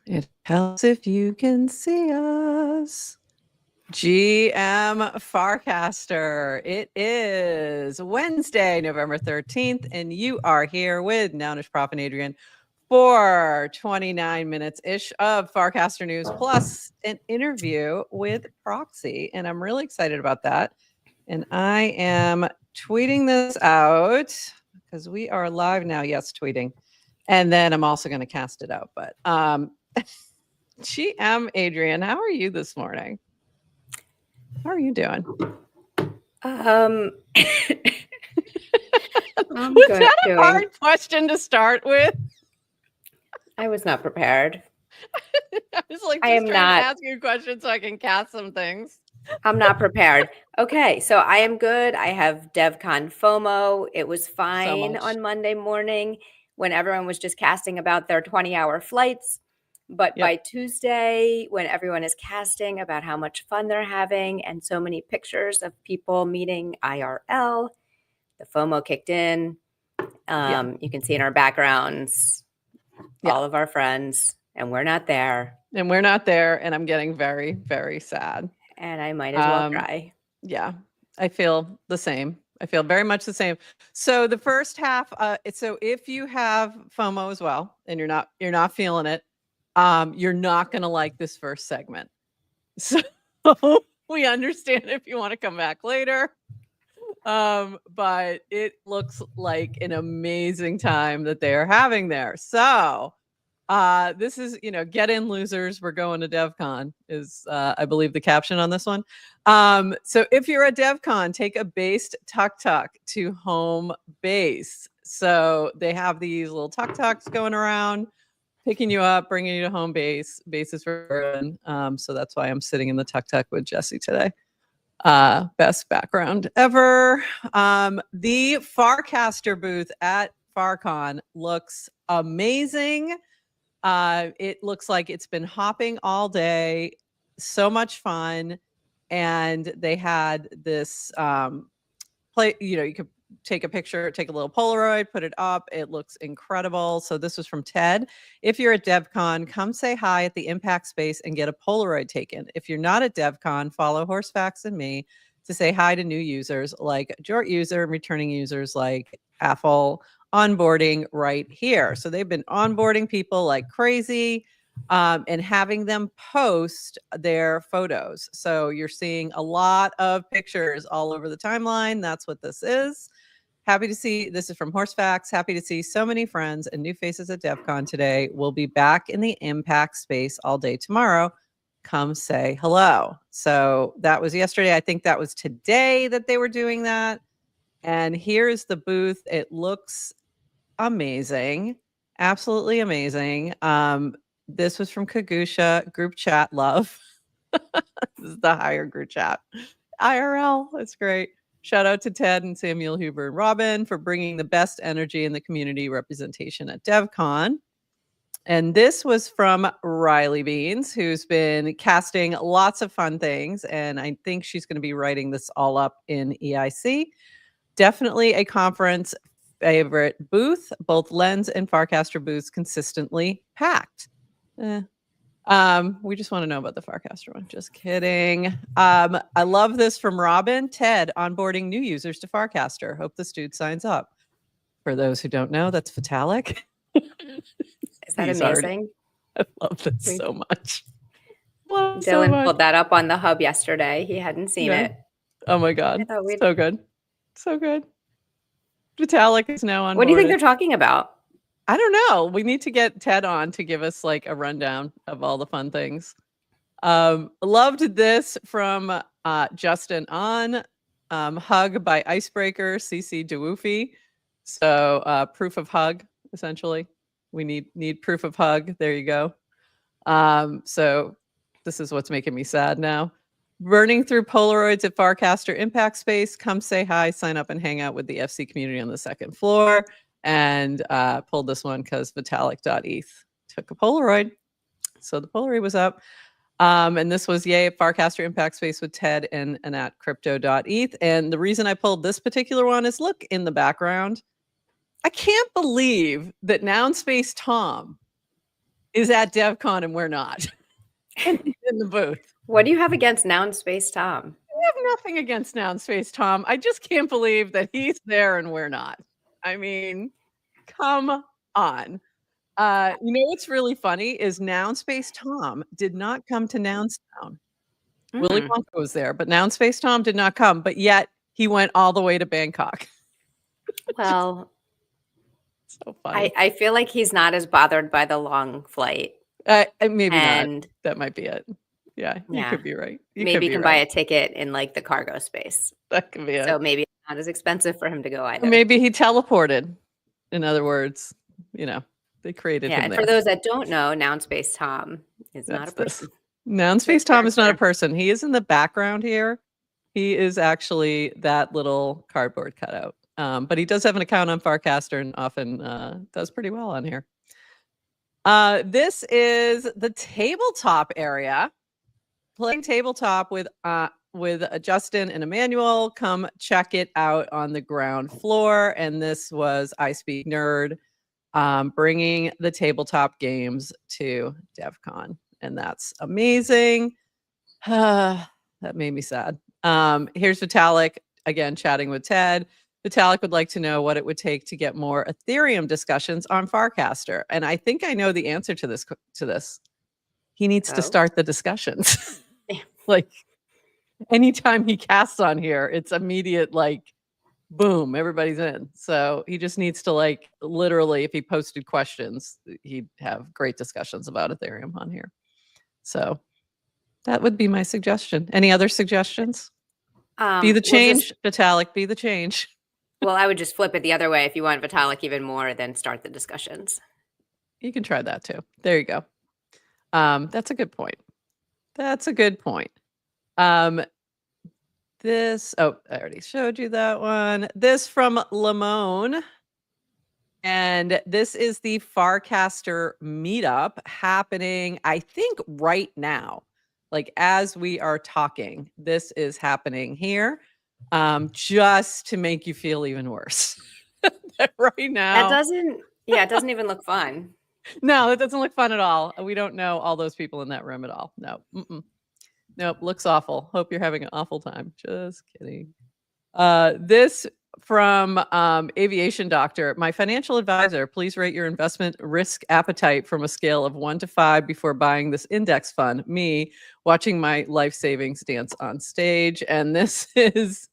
It helps if you can see us. GM Farcaster. It is Wednesday, November 13th, and you are here with Nounish Prof and Adrian for 29 minutes-ish of Farcaster News, plus an interview with Proxy. And I'm really excited about that. And I am tweeting this out because we are live now. Yes, tweeting. And then I'm also going to cast it out. But GM Adrian, how are you this morning? How are you doing? I'm Was that a hard question to start with? I was not prepared. I was like, just trying to ask you a question so I can cast some things. I'm not prepared. Okay, so I am good. I have DevCon FOMO. It was fine on Monday morning when everyone was just casting about their 20-hour flights. But by Tuesday, when everyone is casting about how much fun they're having and so many pictures of people meeting IRL, the FOMO kicked in. You can see in our backgrounds all of our friends, and we're not there. And we're not there, and I'm getting very, very sad. And I might as well cry. Yeah, I feel the same. I feel very much the same. So the first half, so if you have FOMO as well, and you're not feeling it, you're not going to like this first segment. So we understand if you want to come back later. But it looks like an amazing time that they are having there. So this is, get in losers. We're going to DevCon is, I believe, the caption on this one. So if you're at DevCon, take a based tuk-tuk to home base. So they have these little tuk-tuks going around, picking you up, bringing you to home base. Bases for everyone. So that's why I'm sitting in the tuk-tuk with Jesse today. Best background ever. The Farcaster booth at FarCon looks amazing. It looks like it's been hopping all day. So much fun. And they had this you could take a picture, take a little Polaroid, put it up. It looks incredible. So this was from Ted. If you're at DevCon, come say hi at the Impact Space and get a Polaroid taken. If you're not at DevCon, follow Horsefax and me to say hi to new users like Jort user and returning users like Affle onboarding right here. So they've been onboarding people like crazy. And having them post their photos. So you're seeing a lot of pictures all over the timeline. That's what this is. Happy to see, this is from Horsefax. Happy to see so many friends and new faces at DevCon today. We'll be back in the Impact Space all day tomorrow. Come say hello. So that was yesterday. I think that was today that they were doing that. And here's the booth. It looks amazing. Absolutely amazing. This was from Kagusha, group chat love. This is the higher group chat. IRL, that's great. Shout out to Ted and Samuel Huber and Robin for bringing the best energy in the community representation at DevCon. And this was from Riley Beans, who's been casting lots of fun things. And I think she's going to be writing this all up in EIC. Definitely a conference favorite booth. Both Lens and Farcaster booths consistently packed. We just want to know about the Farcaster one. Just kidding. I love this from Robin. Ted onboarding new users to Farcaster. Hope this dude signs up. For those who don't know, that's Vitalik. Is that amazing? I love this so much. Dylan pulled that up on the hub yesterday. He hadn't seen it. Oh my God. So good. So good. Vitalik is now on. What do you think they're talking about? I don't know. We need to get Ted on to give us like a rundown of all the fun things. Loved this from Justin on hug by Icebreaker, CC DeWoofy. So proof of hug, essentially. We need proof of hug. There you go. So this is what's making me sad now. Burning through Polaroids at Farcaster Impact Space. Come say hi, sign up, and hang out with the FC community on the second floor. And pulled this one because Vitalik.eth took a Polaroid. So the Polaroid was up. And this was yay at Farcaster Impact Space with Ted and at crypto.eth. And the reason I pulled this particular one is look in the background. I can't believe that Noun Space Tom is at DevCon and we're not in the booth. What do you have against Noun Space Tom? I have nothing against Noun Space Tom. I just can't believe that he's there and we're not. I mean, come on. You know what's really funny is Noun Space Tom did not come to Nounstown. Willy Wonka was there, but Noun Space Tom did not come. But yet he went all the way to Bangkok. Well, so funny. I feel like he's not as bothered by the long flight. Maybe not. That might be it. Yeah, you could be right. Maybe he can buy a ticket in like the cargo space. That could be it. So maybe it's not as expensive for him to go either. Or maybe he teleported. In other words, they created him there. For those that don't know, Noun Space Tom is not a person. Noun Space Tom is not a person. He is in the background here. He is actually that little cardboard cutout. But he does have an account on Farcaster and often does pretty well on here. This is the tabletop area. Playing tabletop with Justin and Emmanuel. Come check it out on the ground floor. And this was I Speak Nerd bringing the tabletop games to DevCon. And that's amazing. That made me sad. Here's Vitalik, again, chatting with Ted. Vitalik would like to know what it would take to get more Ethereum discussions on Farcaster. And I think I know the answer to this. He needs to start the discussions. Like anytime he casts on here, it's immediate, like, boom, everybody's in. So he just needs to, like, literally, if he posted questions, he'd have great discussions about Ethereum on here. So that would be my suggestion. Any other suggestions? Be the change, Vitalik, be the change. Well, I would just flip it the other way. If you want Vitalik even more, then start the discussions. You can try that too. There you go. That's a good point. That's a good point. I already showed you that one. This from Lamone. And this is the Farcaster meetup happening, I think, right now. Like as we are talking, this is happening here. Just to make you feel even worse. Right now. It doesn't even look fun. No, it doesn't look fun at all. We don't know all those people in that room at all. No. Nope, looks awful. Hope you're having an awful time. Just kidding. This from Aviation Doctor. My financial advisor, please rate your investment risk appetite from a scale of 1 to 5 before buying this index fund. Me, watching my life savings dance on stage. And this is...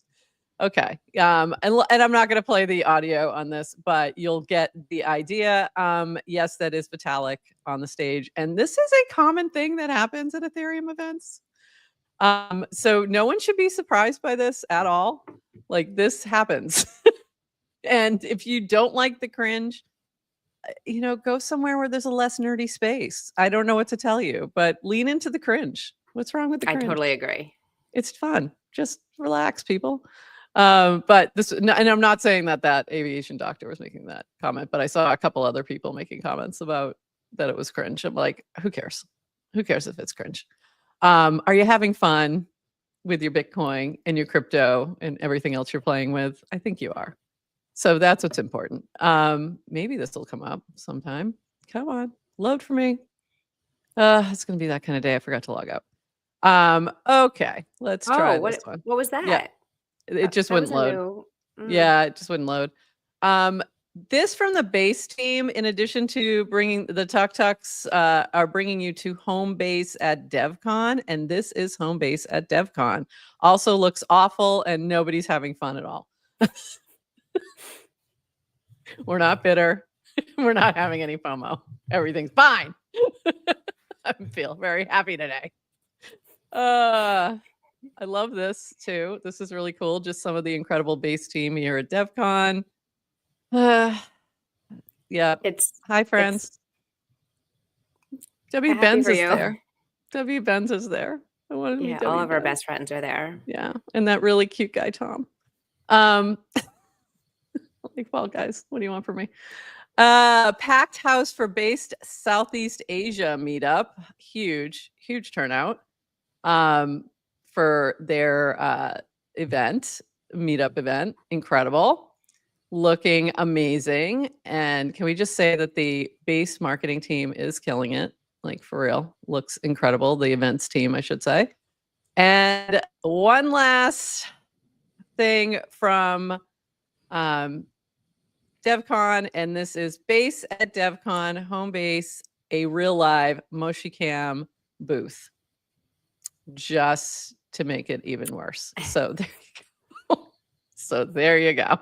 Okay. And I'm not going to play the audio on this, but you'll get the idea. Yes, that is Vitalik on the stage. And this is a common thing that happens at Ethereum events. So no one should be surprised by this at all. Like this happens. And if you don't like the cringe, go somewhere where there's a less nerdy space. I don't know what to tell you, but lean into the cringe. What's wrong with the cringe? I totally agree. It's fun. Just relax, people. But this, and I'm not saying that Aviation Doctor was making that comment, but I saw a couple other people making comments about that it was cringe. I'm like, who cares? Who cares if it's cringe? Are you having fun with your Bitcoin and your crypto and everything else you're playing with? I think you are. So that's what's important. Maybe this will come up sometime. Come on, load for me. It's going to be that kind of day. I forgot to log out. Okay, let's try this one. What was that? Yeah. It just wouldn't load. Yeah, it just wouldn't load. This from the base team, in addition to bringing the Tuk Tuks, are bringing you to home base at DevCon, and this is home base at DevCon. Also looks awful, and nobody's having fun at all. We're not bitter. We're not having any FOMO. Everything's fine. I feel very happy today. I love this too. This is really cool. Just some of the incredible base team here at DevCon. Yeah. Hi, friends. W. Benz is there. W. Benz is there. I wanted to meet all of our best friends are there. Yeah. And that really cute guy, Tom. Like, well, guys, what do you want from me? Packed house for based Southeast Asia meetup. Huge turnout. For their meetup event. Incredible. looking amazing. And can we just say that the base marketing team is killing it? Like, for real, looks incredible. The events team, I should say. And one last thing from DevCon, and this is base at DevCon, home base, a real live MoshiCam booth, just to make it even worse. So there you go. So there you go.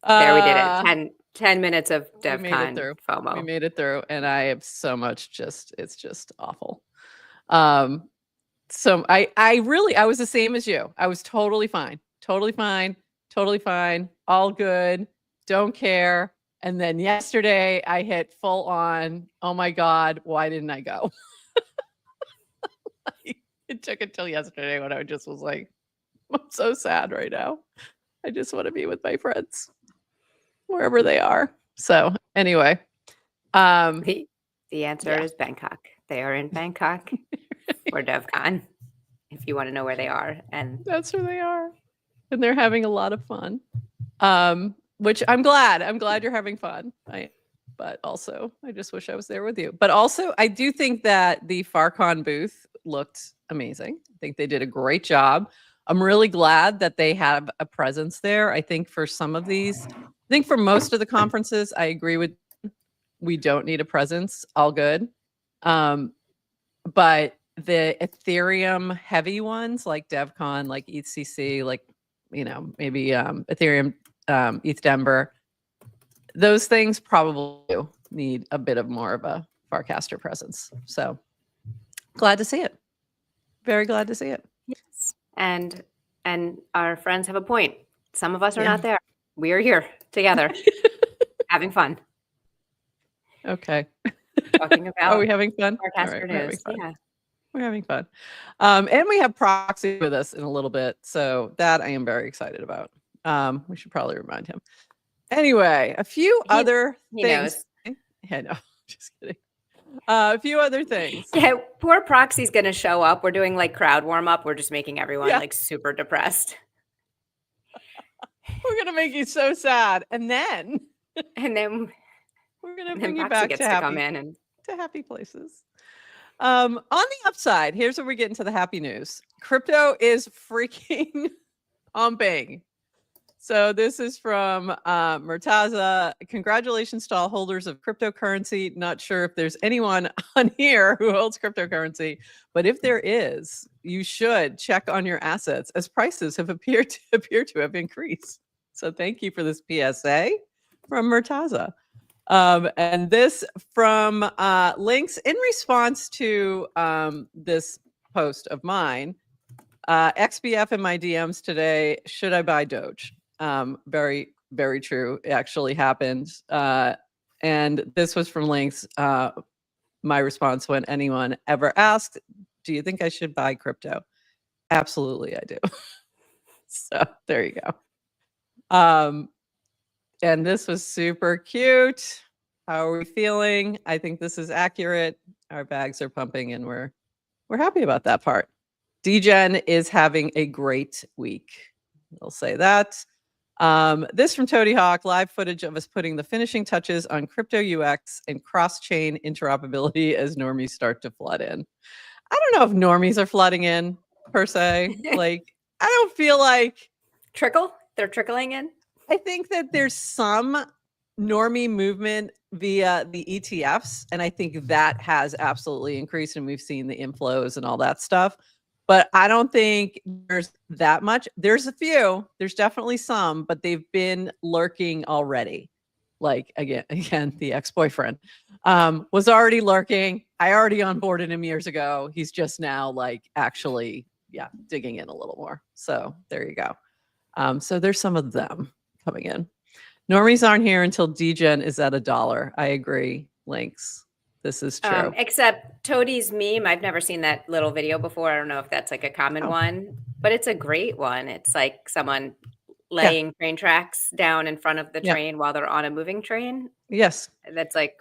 There we did it. 10 minutes of DevCon FOMO. We made it through, and I have so much it's just awful. So I was the same as you. I was totally fine, all good, don't care. And then yesterday I hit full on, oh my God, why didn't I go? It took until yesterday when I just was like, I'm so sad right now. I just want to be with my friends wherever they are. So anyway. The answer is Bangkok. They are in Bangkok for DevCon, if you want to know where they are. And that's where they are. And they're having a lot of fun. Which I'm glad. I'm glad you're having fun. But also, I just wish I was there with you. But also, I do think that the Farcon booth looked amazing. I think they did a great job. I'm really glad that they have a presence there. I think for some of these, I think for most of the conferences, I agree with we don't need a presence. All good. But the Ethereum heavy ones like DevCon, like EthCC, like, maybe Ethereum, ETH Denver, those things probably do need a bit of more of a Farcaster presence. So glad to see it. Very glad to see it. Yes. And our friends have a point. Some of us are not there. We are here together, having fun. Okay. Talking about are we having fun? Farcaster news. Yeah. We're having fun. And we have Proxy with us in a little bit. So that I am very excited about. We should probably remind him. Anyway, a few other things. Yeah, no, just kidding. A few other things. Yeah, poor Proxy's going to show up. We're doing like crowd warm up. We're just making everyone like super depressed. We're going to make you so sad. And then we're going to bring you back to happy places. On the upside, here's where we get into the happy news. Crypto is freaking pumping. So this is from Murtaza. Congratulations to all holders of cryptocurrency. Not sure if there's anyone on here who holds cryptocurrency, but if there is, you should check on your assets as prices have appear to have increased. So thank you for this PSA from Murtaza. And this from links in response to this post of mine. XBF in my DMs today, should I buy Doge? Very, very true. It actually happened. And this was from links. My response when anyone ever asked, do you think I should buy crypto? Absolutely, I do. So there you go. And this was super cute. How are we feeling? I think this is accurate. Our bags are pumping and we're happy about that part. DGen is having a great week. I'll say that. This from Toady Hawk, live footage of us putting the finishing touches on crypto UX and cross-chain interoperability as normies start to flood in. I don't know if normies are flooding in per se. Like, I don't feel like they're trickling in. I think that there's some normie movement via the ETFs, and I think that has absolutely increased, and we've seen the inflows and all that stuff. But I don't think there's that much. There's a few. There's definitely some, but they've been lurking already. Like, again, the ex-boyfriend was already lurking. I already onboarded him years ago. He's just now like actually, digging in a little more. So there you go. So there's some of them coming in. Normies aren't here until DGen is at $1. I agree. Links. This is true. Except Toadie's meme. I've never seen that little video before. I don't know if that's like a common one, but it's a great one. It's like someone laying train tracks down in front of the train while they're on a moving train. Yes. That's like,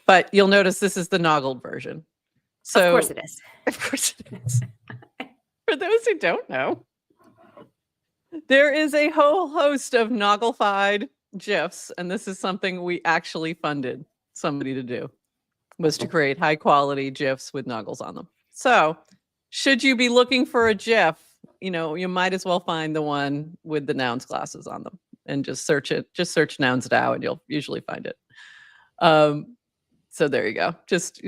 But you'll notice this is the Noggled version. So of course it is. Of course it is. For those who don't know, There is a whole host of Noggle-fied GIFs, and this is something we actually funded somebody to do, was to create high quality GIFs with Noggles on them. So should you be looking for a GIF, you might as well find the one with the nouns glasses on them and just search it. Just search nouns DAO and you'll usually find it. So there you go. Just,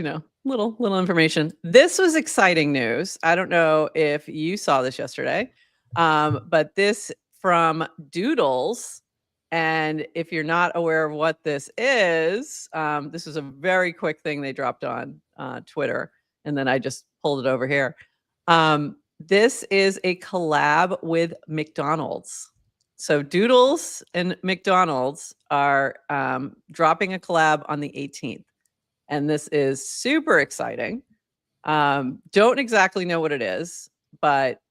little information. This was exciting news. I don't know if you saw this yesterday, but this from Doodles. And if you're not aware of what this is a very quick thing they dropped on Twitter. And then I just pulled it over here. This is a collab with McDonald's. So Doodles and McDonald's are dropping a collab on the 18th. And this is super exciting. Don't exactly know what it is, but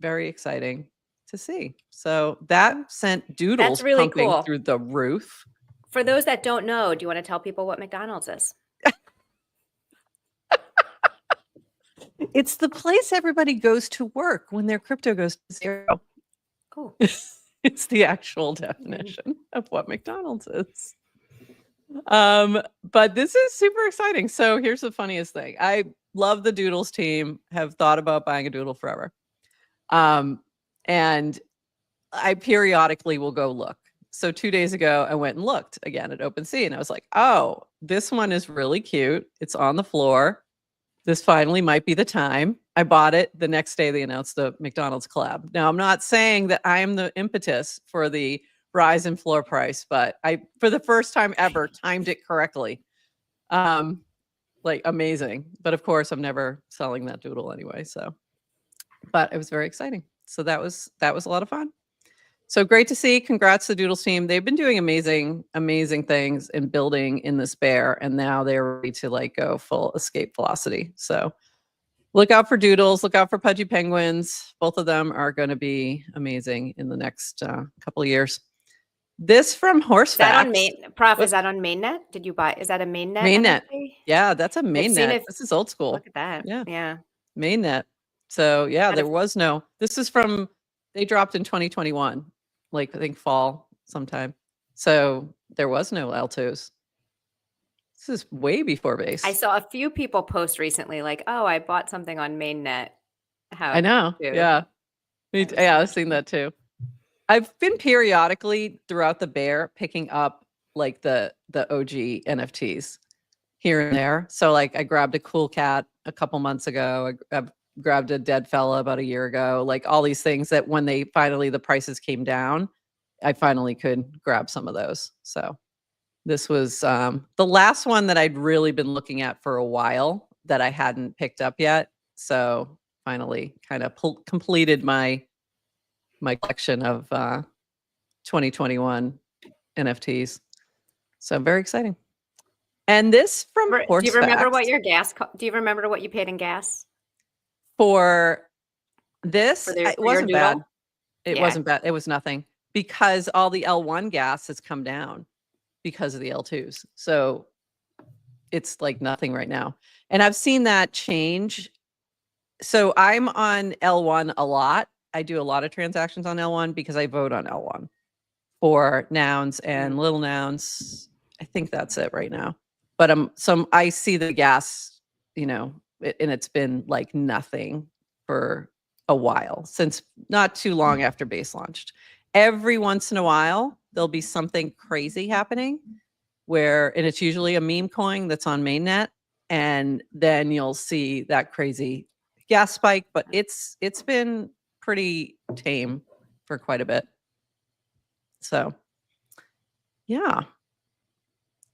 very exciting to see. So that sent Doodles really pumping cool. through the roof. For those that don't know, do you want to tell people what McDonald's is? It's the place everybody goes to work when their crypto goes to zero. Cool. It's the actual definition of what McDonald's is. But this is super exciting. So here's the funniest thing. I love the Doodles team, have thought about buying a Doodle forever. And I periodically will go look. So 2 days ago, I went and looked again at OpenSea, and I was like, oh, this one is really cute. It's on the floor. This finally might be the time. I bought it. The next day, they announced the McDonald's collab. Now, I'm not saying that I am the impetus for the rise in floor price, but I, for the first time ever, timed it correctly. Like amazing. But of course, I'm never selling that Doodle anyway. So, but it was very exciting. So that was a lot of fun. So great to see. Congrats to the Doodles team. They've been doing amazing things and building in this bear, and now they're ready to like go full escape velocity. So look out for Doodles. Look out for Pudgy Penguins. Both of them are going to be amazing in the next couple of years. This from Horse Is that Facts. on is that on mainnet? Did you buy? Is that a mainnet? Mainnet. NFT? Yeah, that's a mainnet. This is old school. Look at that. Yeah. Mainnet. So yeah, this is from, they dropped in 2021, like I think fall sometime. So there was no L2s. This is way before base. I saw a few people post recently like, oh, I bought something on mainnet. I know. Yeah. Yeah, I've seen that too. I've been periodically throughout the bear picking up like the OG NFTs here and there. So like I grabbed a cool cat a couple months ago. I've grabbed a dead fella about a year ago. Like all these things that when the prices came down, I finally could grab some of those. So this was the last one that I'd really been looking at for a while that I hadn't picked up yet. So finally kind of completed my collection of 2021 NFTs. So very exciting. And this from Horse Do you remember Facts, what your gas? Do you remember what you paid in gas for this? It wasn't bad. It wasn't bad. It was nothing because all the L1 gas has come down because of the L2s. So it's like nothing right now. And I've seen that change. So I'm on L1 a lot. I do a lot of transactions on L1 because I vote on L1 for nouns and little nouns. I think that's it right now. But I see the gas, and it's been like nothing for a while, since not too long after base launched. Every once in a while, there'll be something crazy happening and it's usually a meme coin that's on mainnet. And then you'll see that crazy gas spike, but it's been pretty tame for quite a bit. So yeah.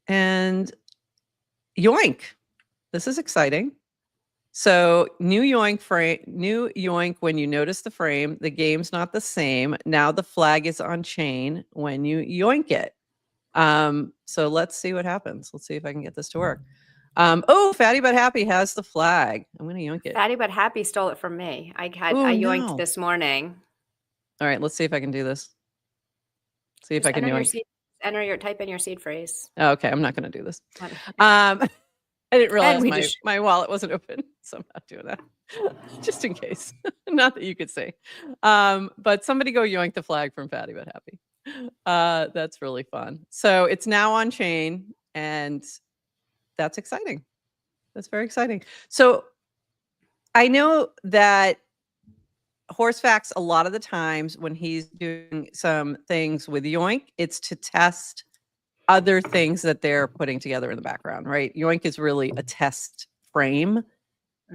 And Yoink. This is exciting. So new Yoink when you notice the frame, the game's not the same. Now the flag is on chain when you yoink it. So let's see what happens. Let's see if I can get this to work. Fatty But Happy has the flag. I'm going to yoink it. Fatty But Happy stole it from me. I yoinked this morning. All right, let's see if I can do this. See if I can yoink. Type in your seed phrase. Okay, I'm not going to do this. I didn't realize we my wallet wasn't open, so I'm not doing that. Just in case. Not that you could see. But somebody go yoink the flag from Fatty But Happy. That's really fun. So it's now on chain, and that's exciting. That's very exciting. So I know that Horsefax, a lot of the times when he's doing some things with Yoink, it's to test other things that they're putting together in the background, right? Yoink is really a test frame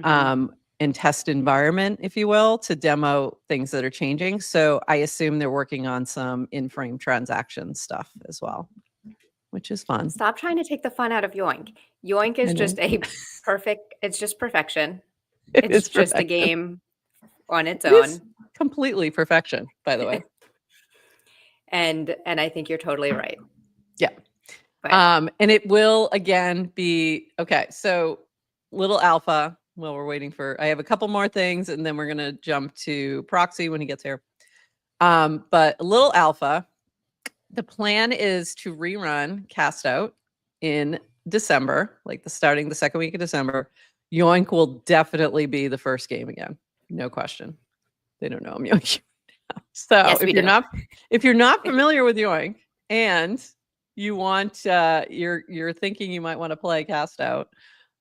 and test environment, if you will, to demo things that are changing. So I assume they're working on some in-frame transaction stuff as well, which is fun. Stop trying to take the fun out of Yoink. Yoink is just it's just perfection. It's just a game on its own. Completely perfection, by the way. And I think you're totally right. Yeah. And it will again be okay. So little alpha. Well, we're waiting for. I have a couple more things, and then we're gonna jump to Proxy when he gets here. But a little alpha. The plan is to rerun Cast Out in December, like starting the second week of December. Yoink will definitely be the first game again, no question. They don't know I'm Yoink. So yes, if you're not familiar with Yoink and you want you're thinking you might want to play Cast Out,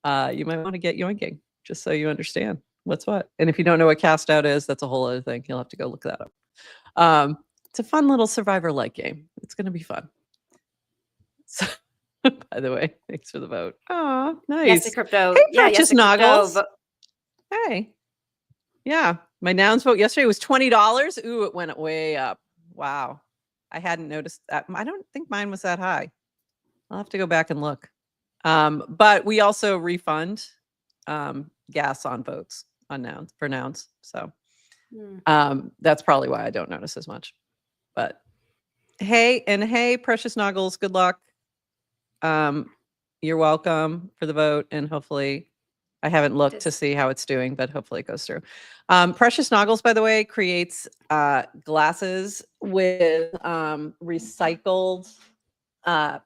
you might want to get Yoinking just so you understand what's what. And if you don't know what Cast Out is, that's a whole other thing. You'll have to go look that up. It's a fun little survivor-like game. It's going to be fun. So, by the way, thanks for the vote. Oh, nice. Yes, the crypto. Hey, Precious Noggles. Hey. Yeah. My nouns vote yesterday was $20. Ooh, it went way up. Wow. I hadn't noticed that. I don't think mine was that high. I'll have to go back and look. But we also refund gas on votes on nouns for nouns. So that's probably why I don't notice as much. But hey, Precious Noggles, good luck. You're welcome for the vote, and hopefully I haven't looked to see how it's doing, but hopefully it goes through. Precious Noggles, by the way, creates glasses with recycled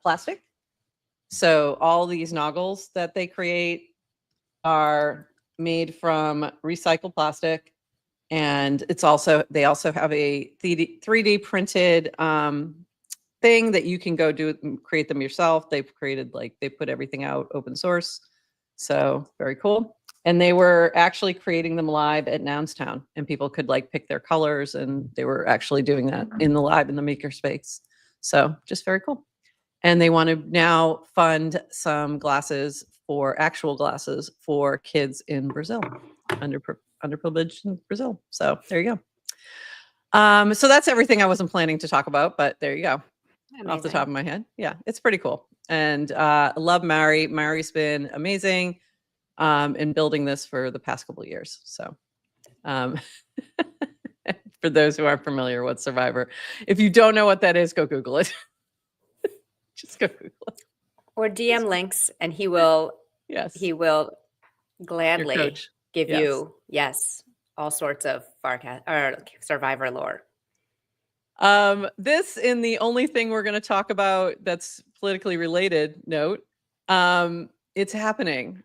plastic. So all these noggles that they create are made from recycled plastic. And they also have a 3D printed thing that you can go create them yourself. They've created, they put everything out open source. So very cool. And they were actually creating them live at Nounstown, and people could pick their colors, and they were actually doing that in the makerspace. So just very cool. And they want to now fund some actual glasses for kids in Brazil, underprivileged in Brazil. So there you go. So that's everything I wasn't planning to talk about, but there you go. Amazing. Off the top of my head. Yeah, it's pretty cool. And I love Mary. Mary's been amazing in building this for the past couple of years. So for those who aren't familiar with Survivor, if you don't know what that is, go Google it. Just go Google it. Or DM links, and he will gladly give you all sorts of Survivor lore. This in the only thing we're going to talk about that's politically related note. It's happening.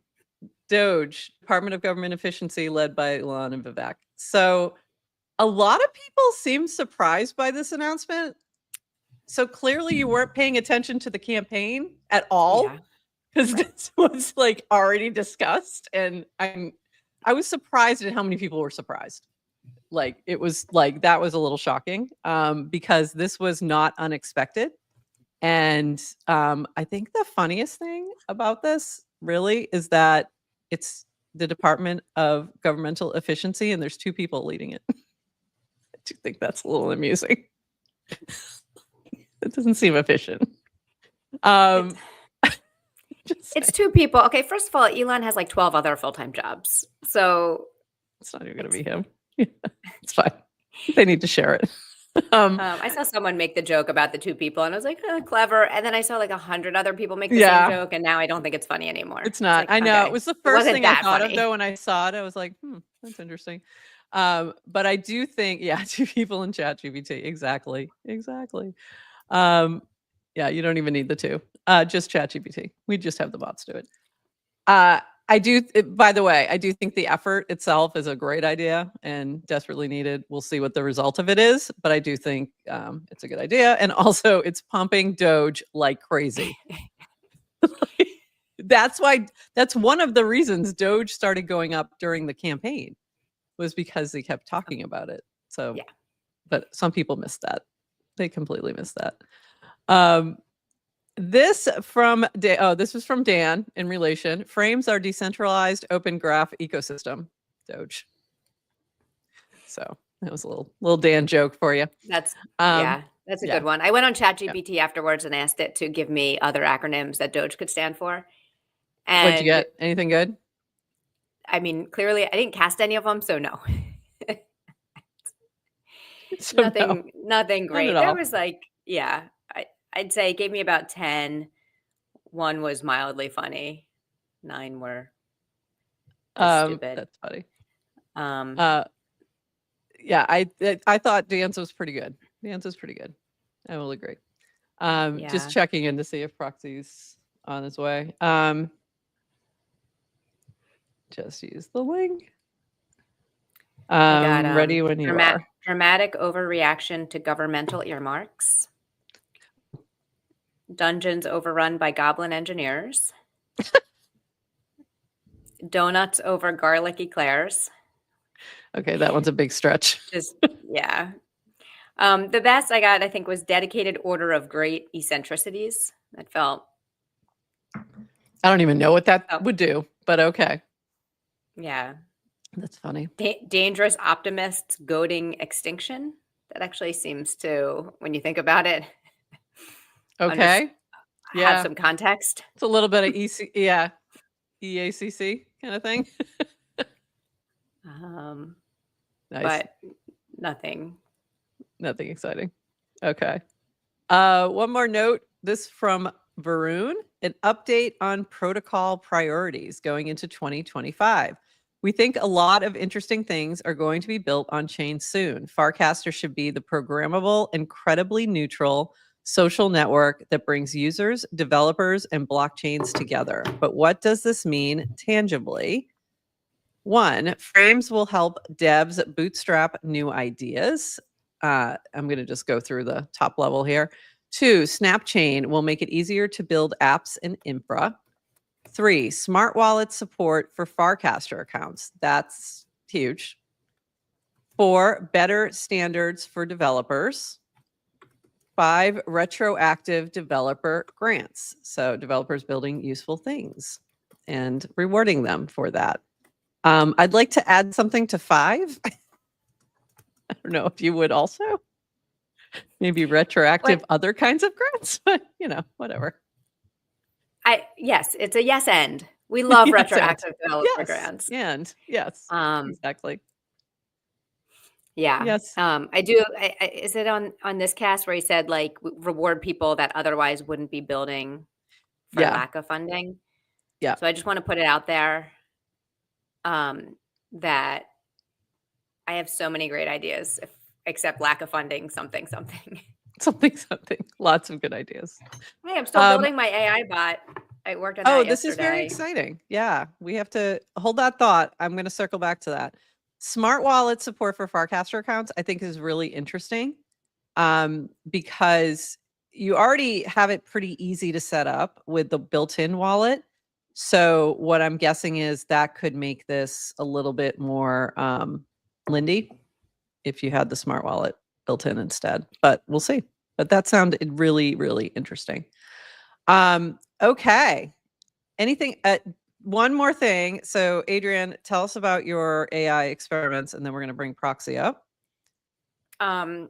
DOGE, Department of Government Efficiency, led by Elon and Vivek. So a lot of people seem surprised by this announcement. So clearly you weren't paying attention to the campaign at all, because this was already discussed. And I was surprised at how many people were surprised. It was that was a little shocking because this was not unexpected. And I think the funniest thing about this really is that it's the Department of Governmental Efficiency, and there's two people leading it. I do think that's a little amusing. It doesn't seem efficient. It's two people. Okay, first of all, Elon has 12 other full-time jobs. So it's not even going to be him. It's fine. They need to share it. I saw someone make the joke about the two people, and I was like, clever. And then I saw 100 other people make the same joke, and now I don't think it's funny anymore. It's not. I know. Okay. It was the first thing I thought of, though, when I saw it. I was like, that's interesting. But I do think, two people in ChatGPT. Exactly. Yeah, you don't even need the two. Just ChatGPT. We just have the bots do it. I do, by the way, I do think the effort itself is a great idea and desperately needed. We'll see what the result of it is, but I do think it's a good idea. And also, it's pumping Doge like crazy. That's one of the reasons Doge started going up during the campaign, was because they kept talking about it. So, yeah. But some people missed that. They completely missed that. This was from Dan in relation. Frames our decentralized open graph ecosystem, Doge. So that was a little Dan joke for you. That's a good one. I went on ChatGPT afterwards and asked it to give me other acronyms that Doge could stand for. And what'd you get? Anything good? I mean, clearly I didn't cast any of them, so no. So nothing great. Not at all. There was I'd say it gave me about 10. One was mildly funny. 9 were stupid. That's funny. Yeah, I thought Dan's was pretty good. I will agree. Just checking in to see if Proxy's on his way. Just use the link. I got ready when you are. Dramatic overreaction to governmental earmarks. Dungeons overrun by goblin engineers. Donuts over garlic eclairs. Okay, that one's a big stretch. The best I got, I think, was dedicated order of great eccentricities. That felt. I don't even know what that would do, but okay. Yeah. That's funny. Dangerous optimists goading extinction. That actually seems to, when you think about it. Okay. Have some context. It's a little bit of EACC kind of thing. Nice. But nothing exciting. Okay. One more note. This from Varun, an update on protocol priorities going into 2025. We think a lot of interesting things are going to be built on chain soon. Farcaster should be the programmable, incredibly neutral social network that brings users, developers, and blockchains together. But what does this mean tangibly? 1, frames will help devs bootstrap new ideas. I'm going to just go through the top level here. 2, Snapchain will make it easier to build apps and infra. 3, smart wallet support for Farcaster accounts. That's huge. 4, better standards for developers. 5, retroactive developer grants. So developers building useful things and rewarding them for that. I'd like to add something to 5. I don't know if you would also. Maybe retroactive other kinds of grants, but whatever. Yes, it's a yes and. We love retroactive developer grants. And yes, exactly. Yeah. Yes. I do. Is it on this cast where he said reward people that otherwise wouldn't be building for lack of funding? Yeah. So I just want to put it out there that I have so many great ideas, except lack of funding, something. Lots of good ideas. Hey, I'm still building my AI bot. I worked on that yesterday. This is very exciting. Yeah, we have to hold that thought. I'm going to circle back to that. Smart wallet support for Farcaster accounts, I think, is really interesting because you already have it pretty easy to set up with the built-in wallet. So what I'm guessing is that could make this a little bit more Lindy if you had the smart wallet built in instead. But we'll see. But that sounded really, really interesting. Okay. Anything? One more thing. So, Adrienne, tell us about your AI experiments, and then we're going to bring Proxy up. Well,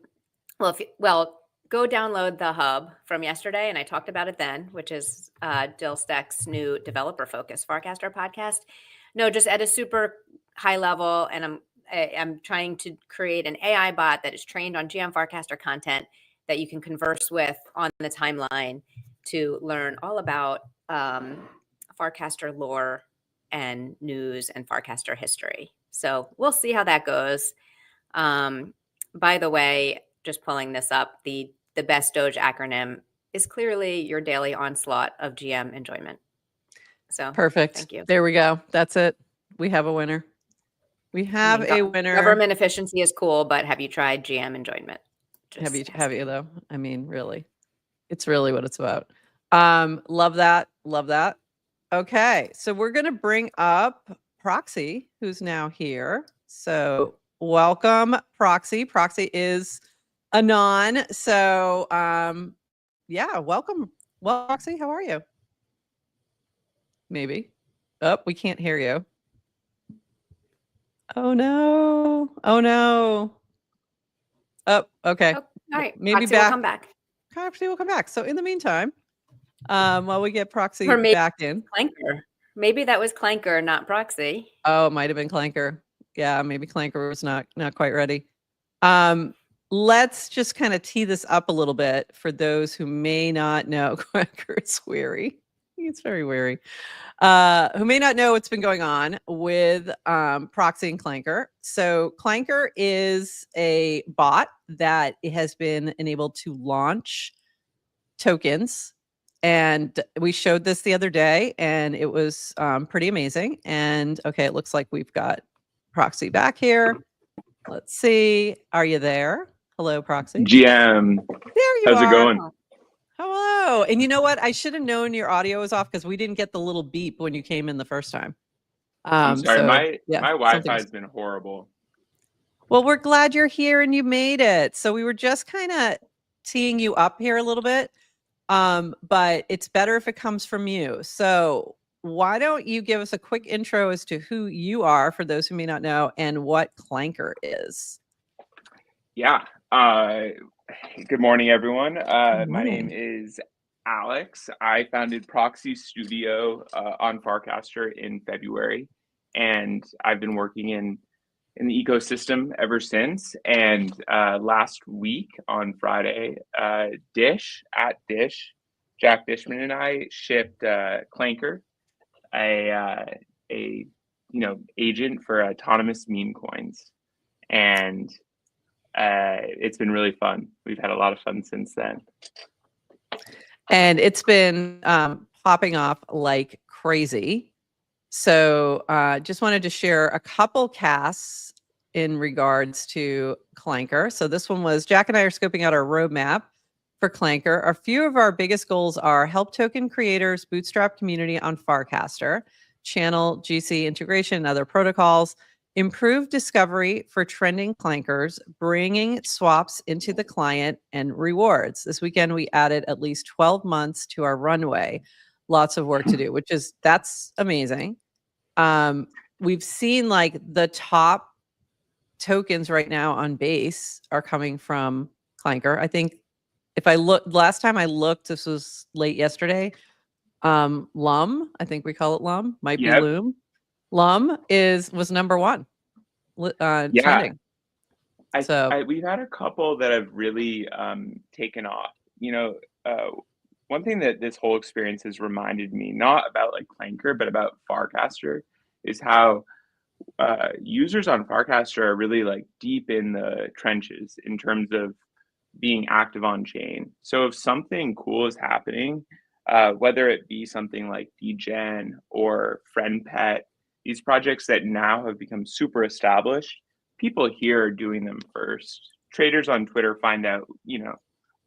go download the hub from yesterday, and I talked about it then, which is Dilstek's new developer focus Farcaster podcast. No, just at a super high level, and I'm trying to create an AI bot that is trained on GM Farcaster content that you can converse with on the timeline to learn all about Farcaster lore and news and Farcaster history. So we'll see how that goes. By the way, just pulling this up, the best Doge acronym is clearly your daily onslaught of GM enjoyment. So perfect. thank you. There we go. That's it. We have a winner. We have a winner. Government efficiency is cool, but have you tried GM enjoyment? Have you though? I mean, really, it's really what it's about. Love that. Love that. Okay, so we're gonna bring up Proxy, who's now here. So welcome, Proxy. Proxy is Anon. So yeah, welcome. Well, Proxy, how are you? Maybe. Oh, we can't hear you. Oh no. Oh no. Oh, okay. Oh, all right. Maybe Proxy back. will come back. Proxy will come back. So in the meantime, while we get Proxy Or maybe back in. Clanker. Maybe that was Clanker, not Proxy. Oh, it might have been Clanker. Yeah, maybe Clanker was not quite ready. Let's just kind of tee this up a little bit for those who may not know. Clanker's weary. It's very weary. Who may not know what's been going on with Proxy and Clanker. So Clanker is a bot that has been enabled to launch tokens. And we showed this the other day, and it was pretty amazing. And okay, it looks like we've got Proxy back here. Let's see. Are you there? Hello, Proxy. GM. There you How's are. it going? Hello. And you know what? I should have known your audio was off because we didn't get the little beep when you came in the first time. I'm sorry, so, my yeah, Wi-Fi has been horrible. Well, we're glad you're here and you made it. So we were just kind of teeing you up here a little bit. But it's better if it comes from you. So why don't you give us a quick intro as to who you are for those who may not know and what Clanker is? Yeah. Good morning, everyone. Good My morning. name is Alex. I founded Proxy Studio on Farcaster in February, and I've been working in the ecosystem ever since. And last week on Friday, Dish, Jack Dishman and I shipped Clanker, a agent for autonomous meme coins, and it's been really fun. We've had a lot of fun since then. And it's been popping off like crazy. So just wanted to share a couple casts in regards to Clanker. So this one was Jack and I are scoping out our roadmap for Clanker. A few of our biggest goals are help token creators, bootstrap community on Farcaster, channel GC integration and other protocols, improve discovery for trending clankers, bringing swaps into the client, and rewards. This weekend, we added at least 12 months to our runway. Lots of work to do, that's amazing. We've seen like the top tokens right now on base are coming from Clanker. I think if I look, last time I looked, this was late yesterday. Lum, I think we call it Lum, might be Loom. Lum was number one trending. We've had a couple that have really taken off. One thing that this whole experience has reminded me, not about like Clanker, but about Farcaster, is how users on Farcaster are really like deep in the trenches in terms of being active on chain. So if something cool is happening, whether it be something like Degen or FriendPet, these projects that now have become super established, people here are doing them first. Traders on Twitter find out,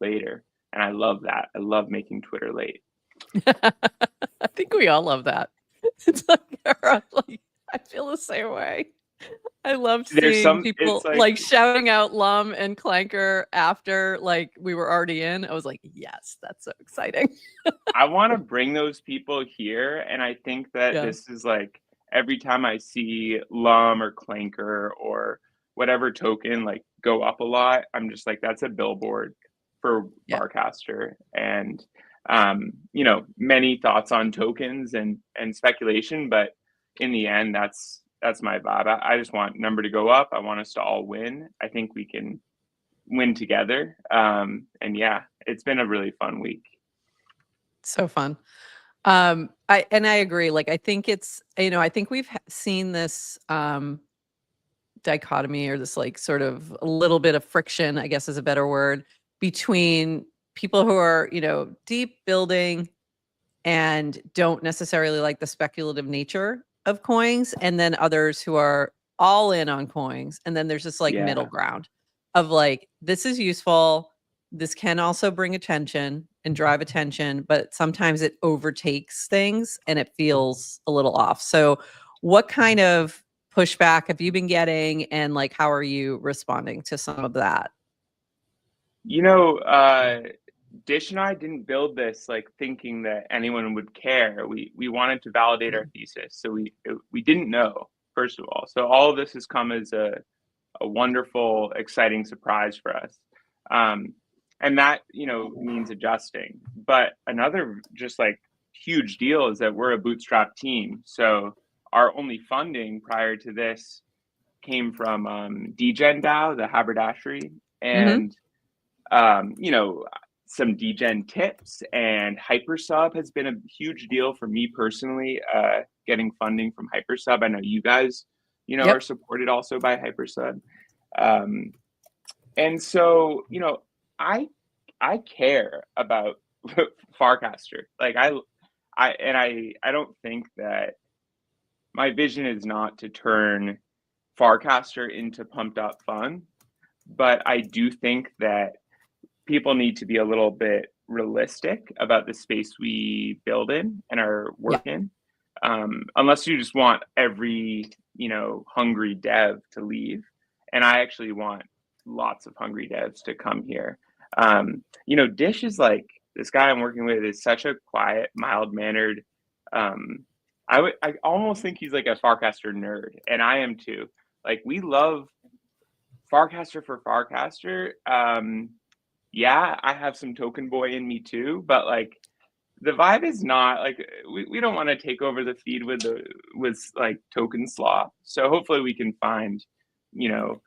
later. And I love that. I love making Twitter late. I think we all love that. It's like I feel the same way. I love seeing people like shouting out Lum and Clanker after like we were already in. I was like, yes, that's so exciting. I want to bring those people here. And I think that this is like every time I see Lum or Clanker or whatever token like go up a lot, I'm just like, that's a billboard for Farcaster. And many thoughts on tokens and speculation, but in the end, that's my vibe. I just want number to go up. I want us to all win. I think we can win together. And yeah, it's been a really fun week. So fun. I agree. Like, I think it's, I think we've seen this dichotomy or this like sort of a little bit of friction, I guess is a better word, between people who are, deep building and don't necessarily like the speculative nature of coins, and then others who are all in on coins. And then there's this like middle ground of like, this is useful. This can also bring attention and drive attention, but sometimes it overtakes things and it feels a little off. So what kind of pushback have you been getting, and like, how are you responding to some of that? You know, Dish and I didn't build this like thinking that anyone would care. We wanted to validate our thesis, so we didn't know, first of all. So all of this has come as a wonderful, exciting surprise for us, and that, you know, means adjusting. But another just like huge deal is that we're a bootstrap team. So our only funding prior to this came from DGen DAO, the haberdashery, and you know, some DGen tips, and Hypersub has been a huge deal for me personally, getting funding from Hypersub. I know you guys, you know, are supported also by Hypersub. And so, you know, I care about Farcaster. Like I don't think that my vision is not to turn Farcaster into pumped up fun, but I do think that people need to be a little bit realistic about the space we build in and our work in. Unless you just want every, you know, hungry dev to leave. And I actually want lots of hungry devs to come here. You know, Dish is like, this guy I'm working with is such a quiet, mild-mannered, I almost think he's like a Farcaster nerd, and I am too. Like, we love Farcaster for Farcaster. Yeah, I have some token boy in me too, but like the vibe is not like, we don't want to take over the feed with like token sloth. So hopefully we can find, you know,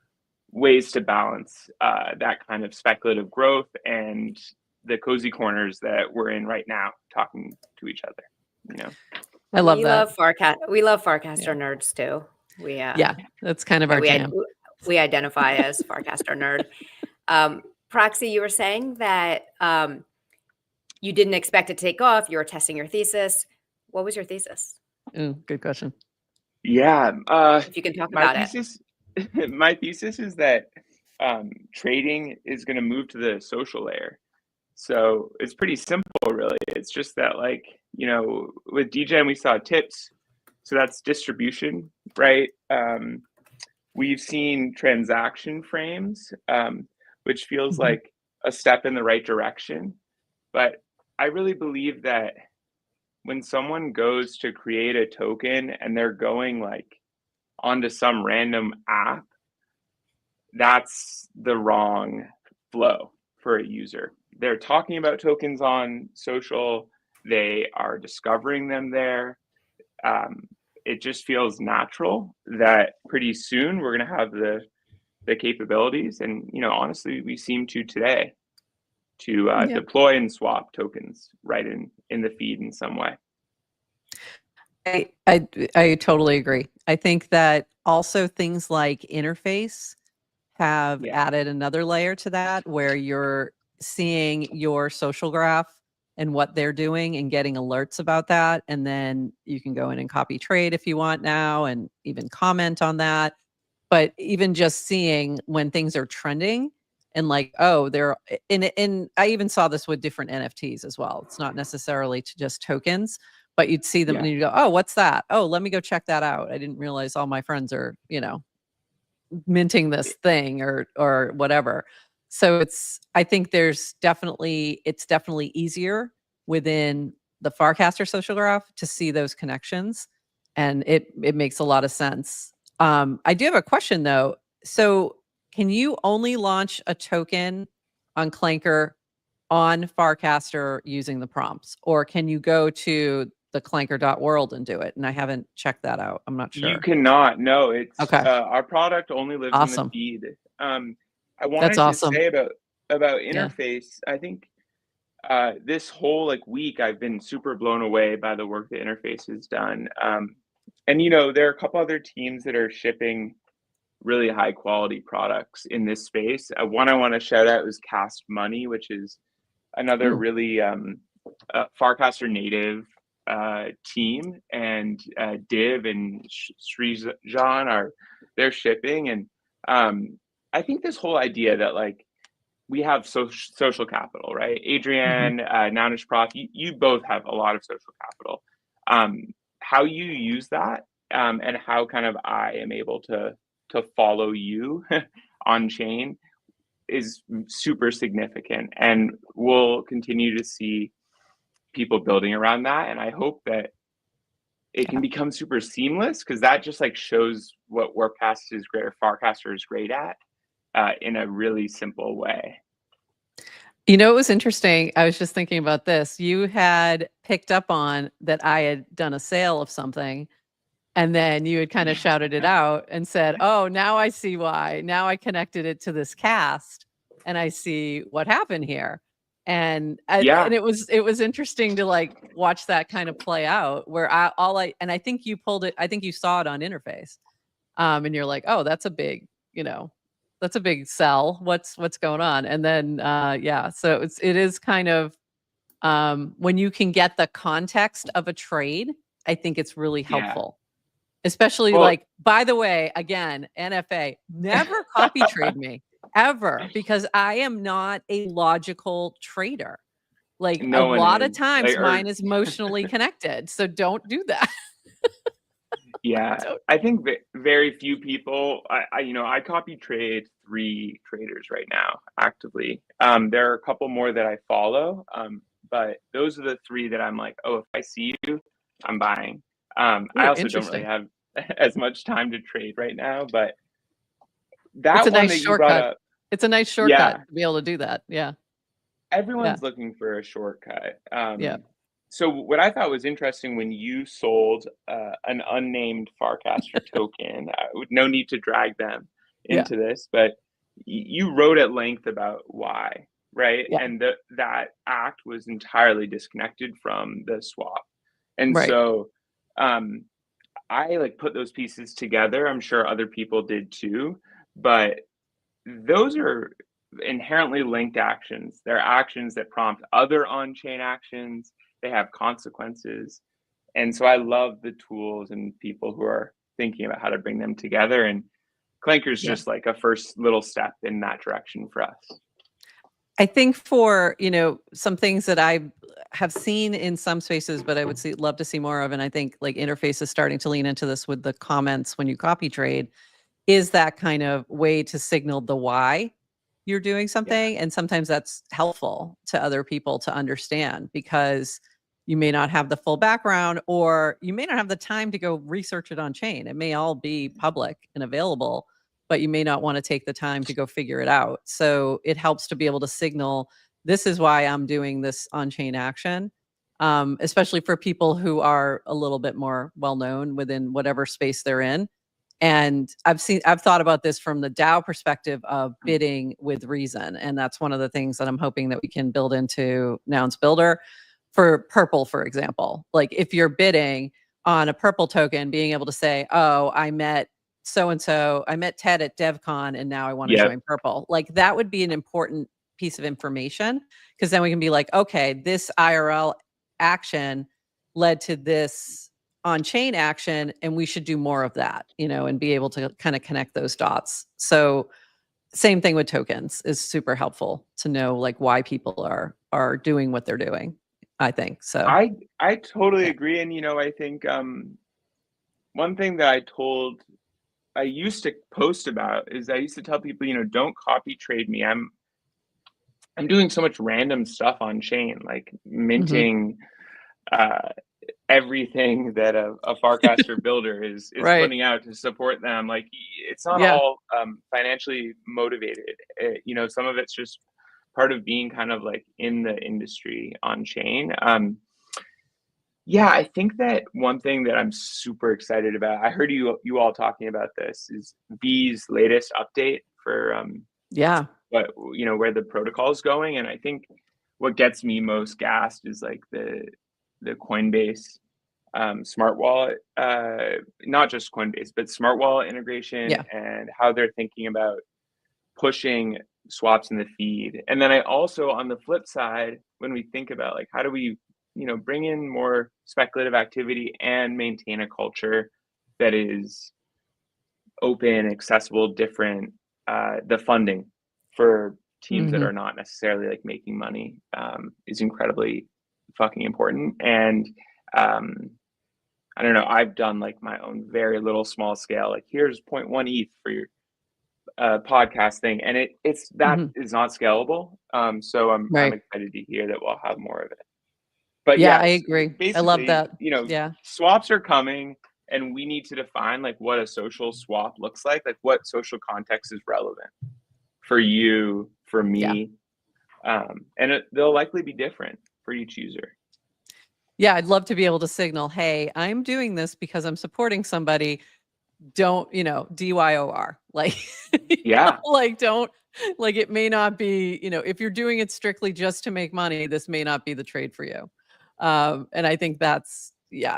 ways to balance that kind of speculative growth and the cozy corners that we're in right now, talking to each other. You know, I love that. We love Farcaster nerds too. Yeah, that's kind of our jam. We identify as Farcaster nerd. Proxy, you were saying that you didn't expect it to take off. You were testing your thesis. What was your thesis? Ooh, good question. Yeah. If you can talk about it. My thesis is that trading is going to move to the social layer. So it's pretty simple, really. It's just that, like, you know, with DGen, we saw tips. So that's distribution, right? We've seen transaction frames, which feels like a step in the right direction. But I really believe that when someone goes to create a token and they're going like onto some random app, that's the wrong flow for a user. They're talking about tokens on social. They are discovering them there. It just feels natural that pretty soon we're going to have the capabilities, and, you know, honestly, we seem to today to deploy and swap tokens right in the feed in some way. I totally agree. I think that also things like interface have added another layer to that, where you're seeing your social graph and what they're doing and getting alerts about that. And then you can go in and copy trade if you want now, and even comment on that. But even just seeing when things are trending and like, oh, they're and I even saw this with different NFTs as well. It's not necessarily to just tokens, but you'd see them and you go, oh, what's that? Oh, let me go check that out. I didn't realize all my friends are, you know, minting this thing or whatever. So I think it's definitely easier within the Farcaster social graph to see those connections, and it makes a lot of sense. I do have a question though. So can you only launch a token on Clanker on Farcaster using the prompts, or can you go to the clanker.world and do it? And I haven't checked that out. I'm not sure. You cannot. No, it's okay. Our product only lives in the feed. I wanted to say about interface. I think this whole like week I've been super blown away by the work the interface has done. And, you know, there are a couple other teams that are shipping really high quality products in this space. One I want to shout out is Cast Money, which is another really Farcaster native team, and Div and Srijan they're shipping. And I think this whole idea that like we have social capital, right? Adrienne, Nounish Prof, you both have a lot of social capital. How you use that, and how kind of I am able to follow you on chain is super significant, and we'll continue to see people building around that. And I hope that it can become super seamless, because that just like shows what Warpcast is great, or Farcaster is great at, in a really simple way. You know, it was interesting. I was just thinking about this. You had picked up on that I had done a sale of something, and then you had kind of shouted it out and said, "Oh, now I see why. Now I connected it to this cast, and I see what happened here." And and it was interesting to like watch that kind of play out. Where I think you pulled it. I think you saw it on Interface, and you're like, "Oh, that's a big, that's a big sell. What's going on?" And then so it is kind of when you can get the context of a trade, I think it's really helpful. Especially like, by the way, again, NFA, never copy trade me ever, because I am not a logical trader. Like a lot of times mine is emotionally connected. So don't do that. I think very few people, I copy trade 3 traders right now actively. There are a couple more that I follow, but those are the 3 that I'm like, oh, if I see you, I'm buying. I also don't really have as much time to trade right now, but it's a nice shortcut. It's a nice shortcut to be able to do that. Yeah. Everyone's looking for a shortcut. So what I thought was interesting, when you sold an unnamed Farcaster token, no need to drag them into this, but you wrote at length about why, right? And that act was entirely disconnected from the swap. And so I like put those pieces together. I'm sure other people did too, but those are inherently linked actions. They're actions that prompt other on-chain actions. They have consequences. And so I love the tools and people who are thinking about how to bring them together. And Clanker's just like a first little step in that direction for us. I think for, some things that I have seen in some spaces, but I would love to see more of, and I think like Interface is starting to lean into this with the comments when you copy trade, is that kind of way to signal the why you're doing something. And sometimes that's helpful to other people to understand, because you may not have the full background, or you may not have the time to go research it on chain. It may all be public and available, but you may not want to take the time to go figure it out. So it helps to be able to signal, this is why I'm doing this on-chain action, especially for people who are a little bit more well-known within whatever space they're in. And I've thought about this from the DAO perspective of bidding with reason. And that's one of the things that I'm hoping that we can build into Nouns Builder for Purple, for example. Like if you're bidding on a Purple token, being able to say, oh, I met so-and-so, I met Ted at DevCon, and now I want to join Purple. Like that would be an important piece of information, because then we can be like, okay, this IRL action led to this on-chain action, and we should do more of that, and be able to kind of connect those dots. So same thing with tokens is super helpful to know like why people are doing what they're doing, I think. So I totally agree. And, I think one thing that I used to post about is I used to tell people, don't copy trade me. I'm doing so much random stuff on chain, like minting everything that a Farcaster builder is putting out to support them. Like it's not all financially motivated. Some of it's just part of being kind of like in the industry on chain. I think that one thing that I'm super excited about, I heard you all talking about this, is V's latest update for where the protocol is going. And I think what gets me most gassed is like the Coinbase smart wallet, not just Coinbase, but smart wallet integration, and how they're thinking about pushing swaps in the feed. And then I also, on the flip side, when we think about like, how do we, bring in more speculative activity and maintain a culture that is open, accessible, different, the funding for teams that are not necessarily like making money is incredibly fucking important. And I don't know, I've done like my own very little small scale, like here's 0.1 ETH for your podcast thing. And it's that is not scalable. So I'm excited to hear that we'll have more of it. But yeah, I agree. I love that. Swaps are coming, and we need to define like what a social swap looks like what social context is relevant for you, for me. And they'll likely be different for each user. Yeah, I'd love to be able to signal, hey, I'm doing this because I'm supporting somebody. Don't, DYOR. Like, don't, like, it may not be, if you're doing it strictly just to make money, this may not be the trade for you. And I think that's,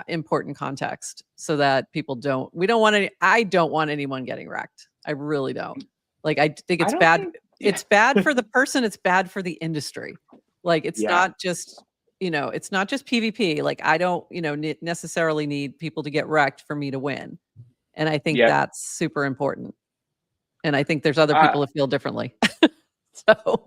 important context so that people I don't want anyone getting wrecked. I really don't. Like, I think it's bad. It's bad for the person. It's bad for the industry. Like, it's not just, it's not just PvP. Like, I don't, necessarily need people to get wrecked for me to win. And I think that's super important. And I think there's other people that feel differently. So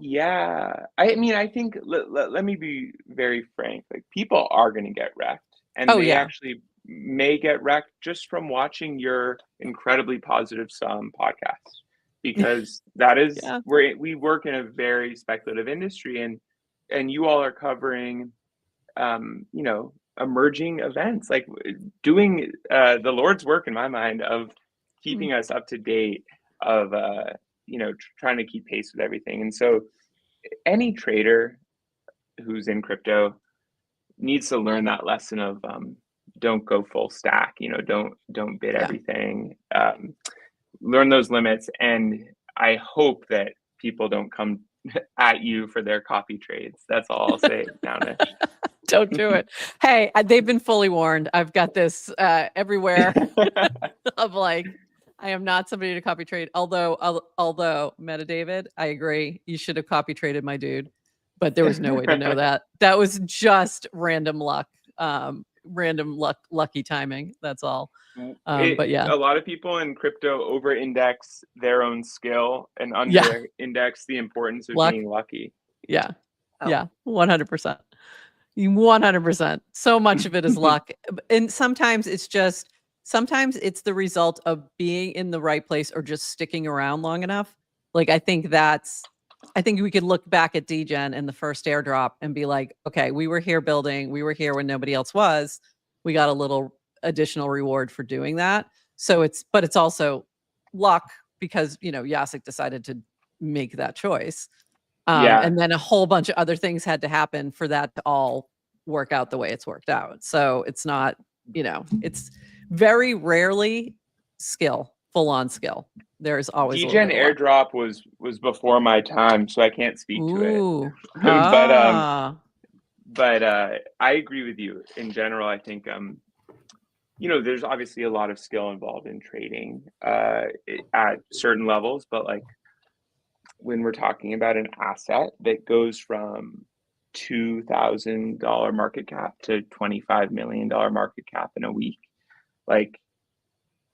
I mean, I think let me be very frank. Like, people are going to get wrecked, and they actually may get wrecked just from watching your incredibly positive sum podcast, because that is where we work in a very speculative industry, and you all are covering, emerging events, like doing the Lord's work in my mind of keeping us up to date, of trying to keep pace with everything. And so any trader who's in crypto needs to learn that lesson of don't go full stack, don't bid everything, learn those limits. And I hope that people don't come at you for their copy trades. That's all I'll say, Downish. Don't do it. Hey, they've been fully warned. I've got this everywhere of like, I am not somebody to copy trade. Although Meta David, I agree. You should have copy traded my dude, but there was no way to know that. That was just random luck, lucky timing. That's all. But yeah, a lot of people in crypto over-index their own skill and under-index the importance of being lucky. Yeah, 100%. 100%. So much of it is luck, and sometimes it's the result of being in the right place or just sticking around long enough. Like, I think we could look back at DGen and the first airdrop and be like, okay, we were here building, we were here when nobody else was. We got a little additional reward for doing that. So it's also luck because, Jacek decided to make that choice. And then a whole bunch of other things had to happen for that to all work out the way it's worked out. So it's not, it's very rarely full on skill. There's always DGen airdrop was before my time, so I can't speak to it. But I agree with you in general. I think there's obviously a lot of skill involved in trading at certain levels, but like when we're talking about an asset that goes from $2,000 market cap to $25 million market cap in a week, like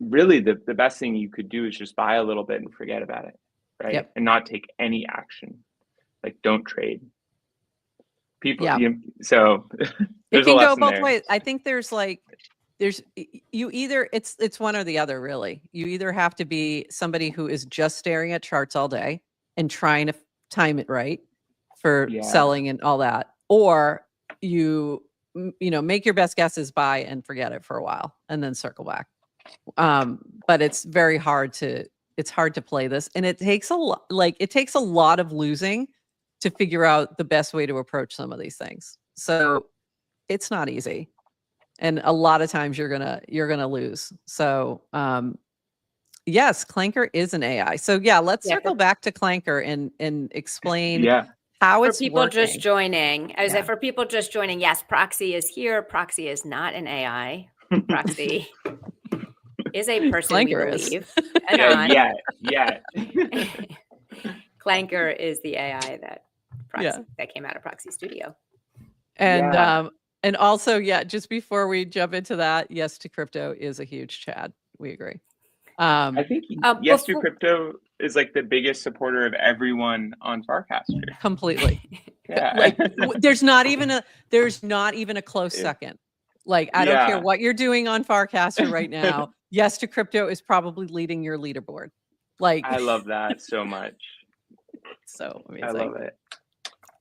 really the best thing you could do is just buy a little bit and forget about it, right? And not take any action. Like, don't trade. People, so it can go both ways. I think it's one or the other, really. You either have to be somebody who is just staring at charts all day and trying to time it right for selling and all that, or you make your best guesses, buy and forget it for a while and then circle back. But it's very hard to play this, and it takes a lot of losing to figure out the best way to approach some of these things. So it's not easy, and a lot of times you're gonna lose. So yes, Clanker is an AI. So let's circle back to Clanker and explain how it's for people working. Just joining. I was like, for people just joining, yes, Proxy is here. Proxy is not an AI. Proxy is a person, Clanker we believe. Is. Clanker is the AI that came out of Proxy Studio. And and also, just before we jump into that, Yes to Crypto is a huge Chad. We agree. I think Yes to Crypto is like the biggest supporter of everyone on Farcaster. Completely. Like there's not even a close second. Like I don't care what you're doing on Farcaster right now. Yes to Crypto is probably leading your leaderboard. Like I love that so much. So amazing. I love it.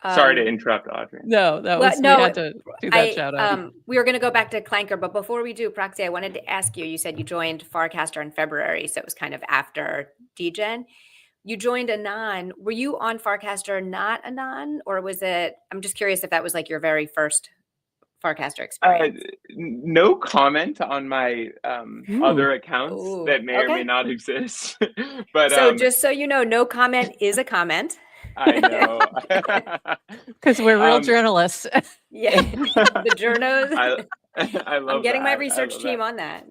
Sorry to interrupt, Audrey. No, we had to do that shout out. We were going to go back to Clanker, but before we do, Proxy, I wanted to ask you, you said you joined Farcaster in February, so it was kind of after DGen. You joined Anon. Were you on Farcaster not Anon, or was it, I'm just curious if that was like your very first Farcaster experience. No comment on my other accounts that may or may not exist. But so just so you know, no comment is a comment. I know. Because we're real journalists. Yeah, the journos. I love I'm getting my research team on that.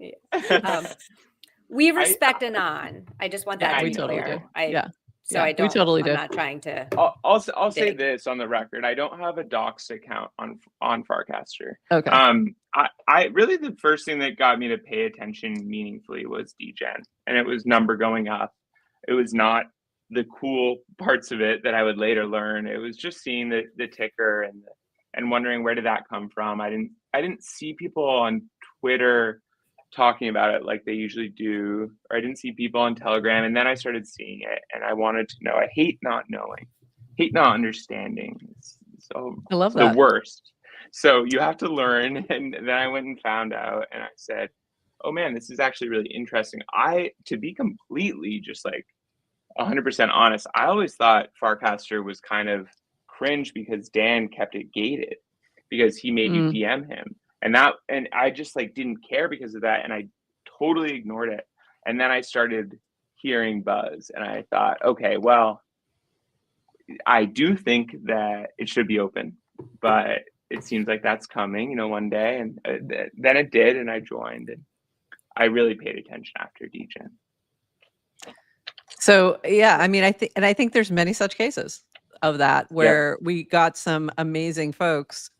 We respect Anon. I just want that to be clear. We totally do. I'm not trying to. I'll say this on the record. I don't have a doxed account on Farcaster. Okay. I really, the first thing that got me to pay attention meaningfully was DGen, and it was number going up. It was not the cool parts of it that I would later learn. It was just seeing the ticker and wondering where did that come from. I didn't see people on Twitter talking about it like they usually do, or I didn't see people on Telegram, and then I started seeing it and I wanted to know. I hate not knowing, hate not understanding. So I love that. The worst. So you have to learn. And then I went and found out and I said, oh man, this is actually really interesting. To be completely just like 100% honest, I always thought Farcaster was kind of cringe because Dan kept it gated because he made you DM him. And I just like didn't care because of that. And I totally ignored it. And then I started hearing buzz and I thought, okay, well, I do think that it should be open, but it seems like that's coming, one day. And then it did. And I joined and I really paid attention after DGen. So, I think there's many such cases of that where we got some amazing folks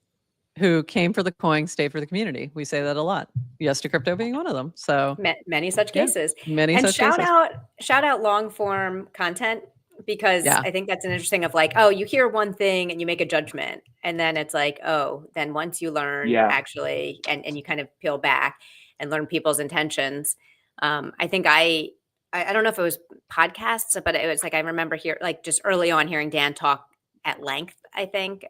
who came for the coin, stayed for the community. We say that a lot. Yes to Crypto being one of them. So many such cases. Shout out long form content, because I think that's an interesting of like, you hear one thing and you make a judgment. And then it's like, then once you learn actually, and you kind of peel back and learn people's intentions. I think I don't know if it was podcasts, but it was like, I remember just early on hearing Dan talk at length, I think.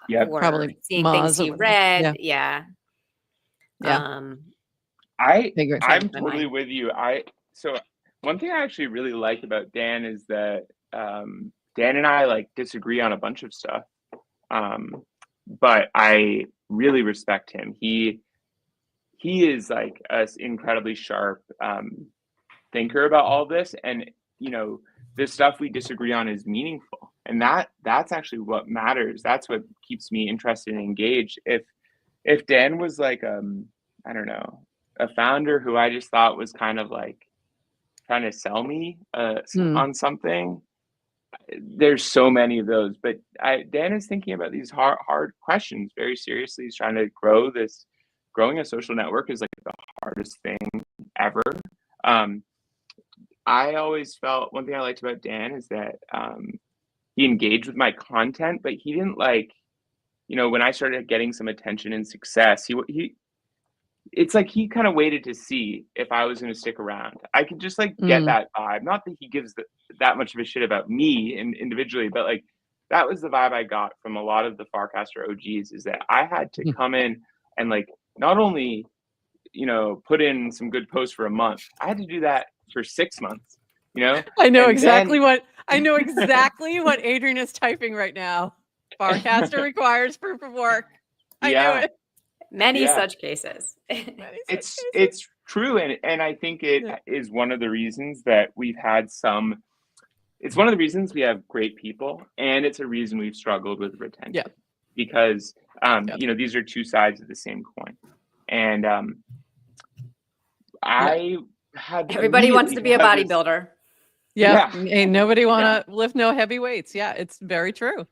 Yeah, probably seeing things he read. I'm totally with you. So one thing I actually really like about Dan is that Dan and I like disagree on a bunch of stuff, but I really respect him. He is like an incredibly sharp thinker about all this, and the stuff we disagree on is meaningful, and that's actually what matters. That's what keeps me interested and engaged. If Dan was like I don't know, a founder who I just thought was kind of like trying to sell me on something, there's so many of those. But Dan is thinking about these hard questions very seriously. He's trying to growing a social network is like the hardest thing ever. I always felt one thing I liked about Dan is that he engaged with my content, but he didn't like, when I started getting some attention and success, it's like he kind of waited to see if I was going to stick around. I could just like get that vibe. Not that he gives that much of a shit about me individually, but like that was the vibe I got from a lot of the Farcaster OGs, is that I had to come in and like not only put in some good posts for a month, I had to do that for 6 months. I know exactly what Adrian is typing right now. Farcaster requires proof of work. I knew it. Many such cases. It's true, and I think it is one of the reasons that we've had it's one of the reasons we have great people, and it's a reason we've struggled with retention. Because these are two sides of the same coin. And everybody wants to be a bodybuilder. Yep. Yeah. Ain't nobody want to lift no heavy weights. Yeah, it's very true.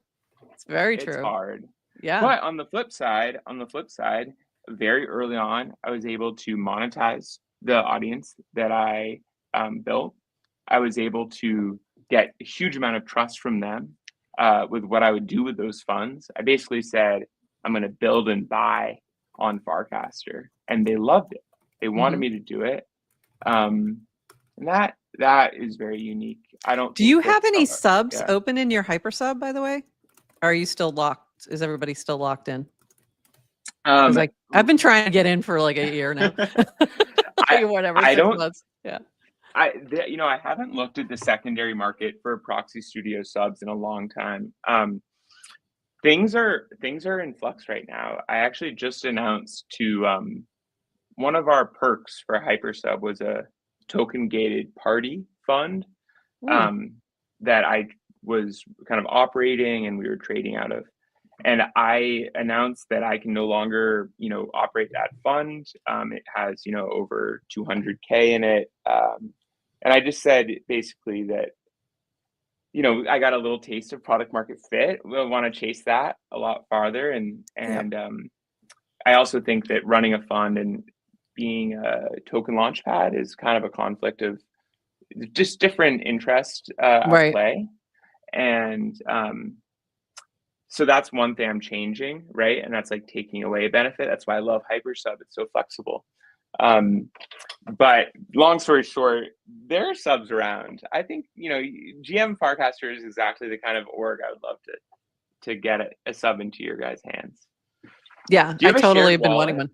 It's very true. It's hard. Yeah. But on the flip side, very early on, I was able to monetize the audience that I built. I was able to get a huge amount of trust from them with what I would do with those funds. I basically said, I'm going to build and buy on Farcaster, and they loved it. They wanted me to do it. And that is very unique. I don't. Do you have any subs open in your hyper sub, by the way? Or are you still locked? Is everybody still locked in? I've been trying to get in for like a year now. Whatever. I don't. Months. Yeah. I haven't looked at the secondary market for Proxy Studio subs in a long time. Things are in flux right now. I actually just announced to one of our perks for Hypersub was a token gated party fund that I was kind of operating and we were trading out of. And I announced that I can no longer, operate that fund. It has, over 200K in it. And I just said basically that, I got a little taste of product market fit. We'll want to chase that a lot farther. And I also think that running a fund and being a token launchpad is kind of a conflict of just different interest at play. And so that's one thing I'm changing, right? And that's like taking away a benefit. That's why I love Hypersub. It's so flexible. But long story short, there are subs around. I think, GM Farcaster is exactly the kind of org I would love to get a sub into your guys' hands. Yeah, I totally have been wanting one.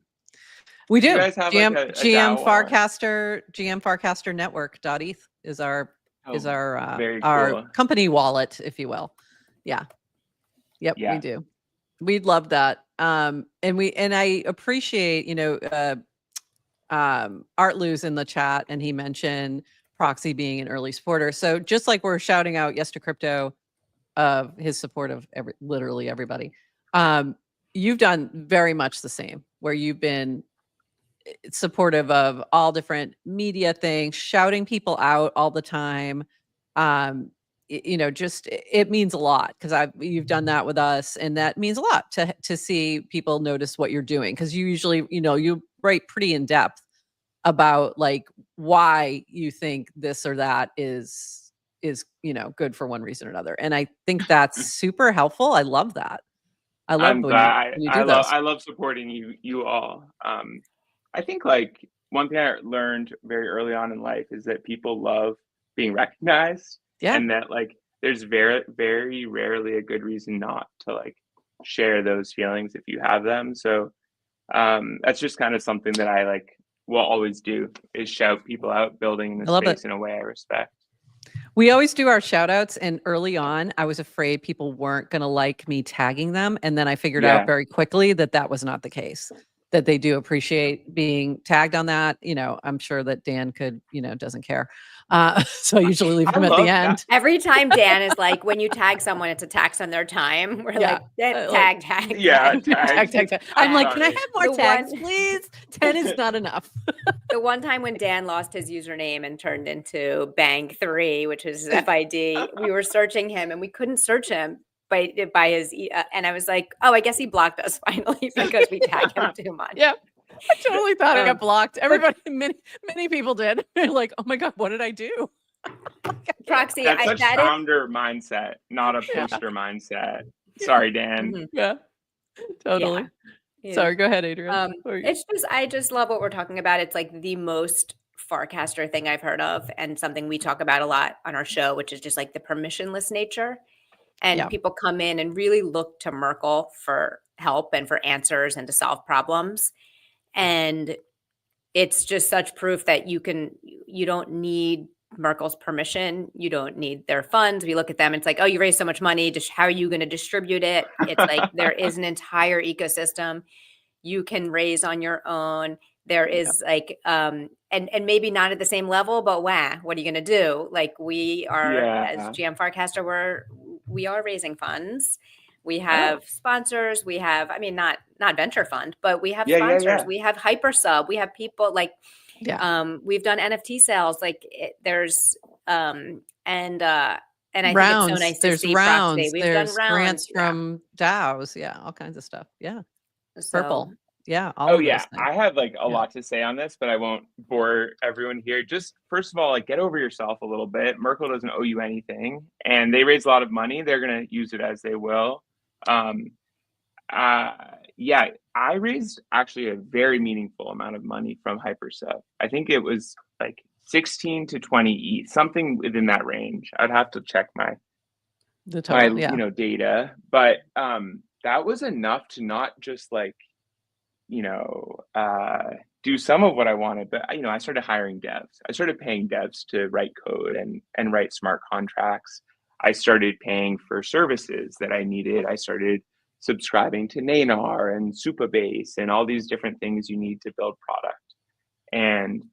We do. You guys have GM Farcaster, GM Farcaster Network.eth is our our company wallet, if you will. Yeah. Yep, we do. We'd love that. And I appreciate, Art Lou's in the chat and he mentioned Proxy being an early supporter. So just like we're shouting out Yes to Crypto of his support of literally everybody, you've done very much the same, where you've been supportive of all different media things, shouting people out all the time. Just it means a lot because you've done that with us, and that means a lot to see people notice what you're doing, because you usually you write pretty in depth about like why you think this or that is good for one reason or another, and I think that's super helpful. I love that. I love when you do this. I love supporting you all. I think like one thing I learned very early on in life is that people love being recognized. Yeah. And that like there's very, very rarely a good reason not to like share those feelings if you have them. So that's just kind of something that I like will always do, is shout people out, building in the space in a way I respect. We always do our shout outs, and early on I was afraid people weren't going to like me tagging them, and then I figured out very quickly that was not the case, that they do appreciate being tagged on that. I'm sure that Dan could, doesn't care. So I usually leave him at the end. Every time Dan is like, when you tag someone, it's a tax on their time. We're like, tag. Yeah, tag. I'm like, can I have more tags, please? 10 is not enough. The one time when Dan lost his username and turned into Bang3, which is his FID, we were searching him and we couldn't search him by his and I was like, oh, I guess he blocked us finally because we tagged him too much. Yeah, I totally thought I got blocked. Everybody, many people did. They're like, oh my god, what did I do? Proxy, that's such founder mindset, not a poster mindset. Sorry, Dan. Mm-hmm. Yeah, totally. Yeah. Sorry, go ahead, Adrian. I just love what we're talking about. It's like the most Farcaster thing I've heard of, and something we talk about a lot on our show, which is just like the permissionless nature. And people come in and really look to Merkle for help and for answers and to solve problems. And it's just such proof that you don't need Merkle's permission. You don't need their funds. We look at them and it's like, oh, you raised so much money. Just how are you going to distribute it? It's like there is an entire ecosystem you can raise on your own. There is like, and maybe not at the same level, but what are you going to do? Like we are, as GM Farcaster, we are raising funds. We have sponsors. We have, not venture fund, but we have sponsors. We have Hypersub. We have people like, we've done NFT sales. Like there's And I think rounds. it's so nice There's to see rounds. Proxy. We've There's done rounds. grants from DAOs. Yeah, all kinds of stuff. Yeah. So, Purple. Yeah, all Oh of yeah, those things. I have like a lot to say on this, but I won't bore everyone here. Just first of all, like get over yourself a little bit. Merkle doesn't owe you anything, and they raise a lot of money. They're gonna use it as they will. Yeah, I raised actually a very meaningful amount of money from Hypersub. I think it was like 16 to 20 ETH, something within that range. I'd have to check my total, yeah. Data, but that was enough to not just like do some of what I wanted, but I started hiring devs. I started paying devs to write code and write smart contracts. I started paying for services that I needed. I started subscribing to Nanar and Supabase and all these different things you need to build product. And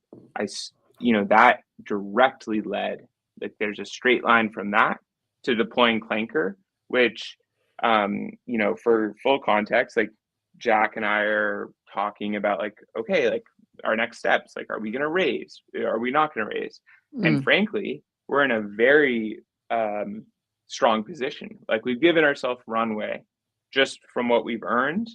that directly led, like there's a straight line from that to deploying Clanker, which, for full context, like Jack and I are talking about like, okay, like our next steps, like, are we going to raise? Are we not going to raise? And frankly, we're in a very strong position. Like we've given ourselves runway just from what we've earned.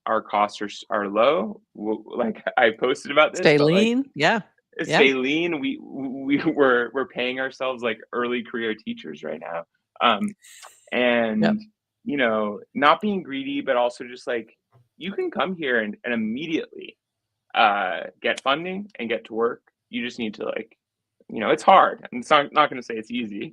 Our costs are low. Like I posted about this. Stay lean. Yeah. Stay lean. We're paying ourselves like early career teachers right now. Not being greedy, but also just like you can come here and immediately get funding and get to work. You just need to like, it's hard. I'm not going to say it's easy.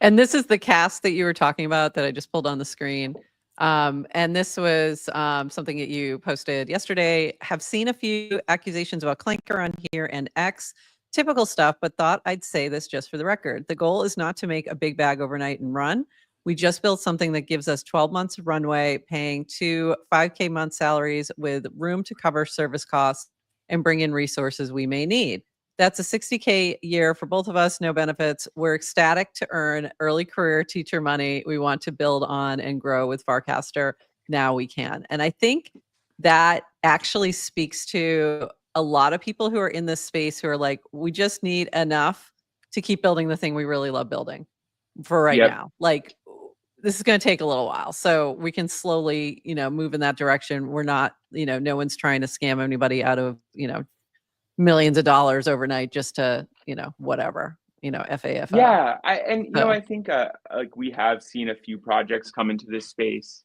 And this is the cast that you were talking about that I just pulled on the screen. And this was something that you posted yesterday. Have seen a few accusations about Clanker on here and X. Typical stuff, but thought I'd say this just for the record. The goal is not to make a big bag overnight and run. We just built something that gives us 12 months of runway, paying 2 5K month salaries with room to cover service costs and bring in resources we may need. That's a 60K year for both of us, no benefits. We're ecstatic to earn early career teacher money. We want to build on and grow with Farcaster. Now we can. And I think that actually speaks to a lot of people who are in this space who are like, we just need enough to keep building the thing we really love building for right now. Like, this is going to take a little while. So we can slowly, move in that direction. We're not, no one's trying to scam anybody out of, millions of dollars overnight just to, whatever, FAFO. Yeah. I think like we have seen a few projects come into this space.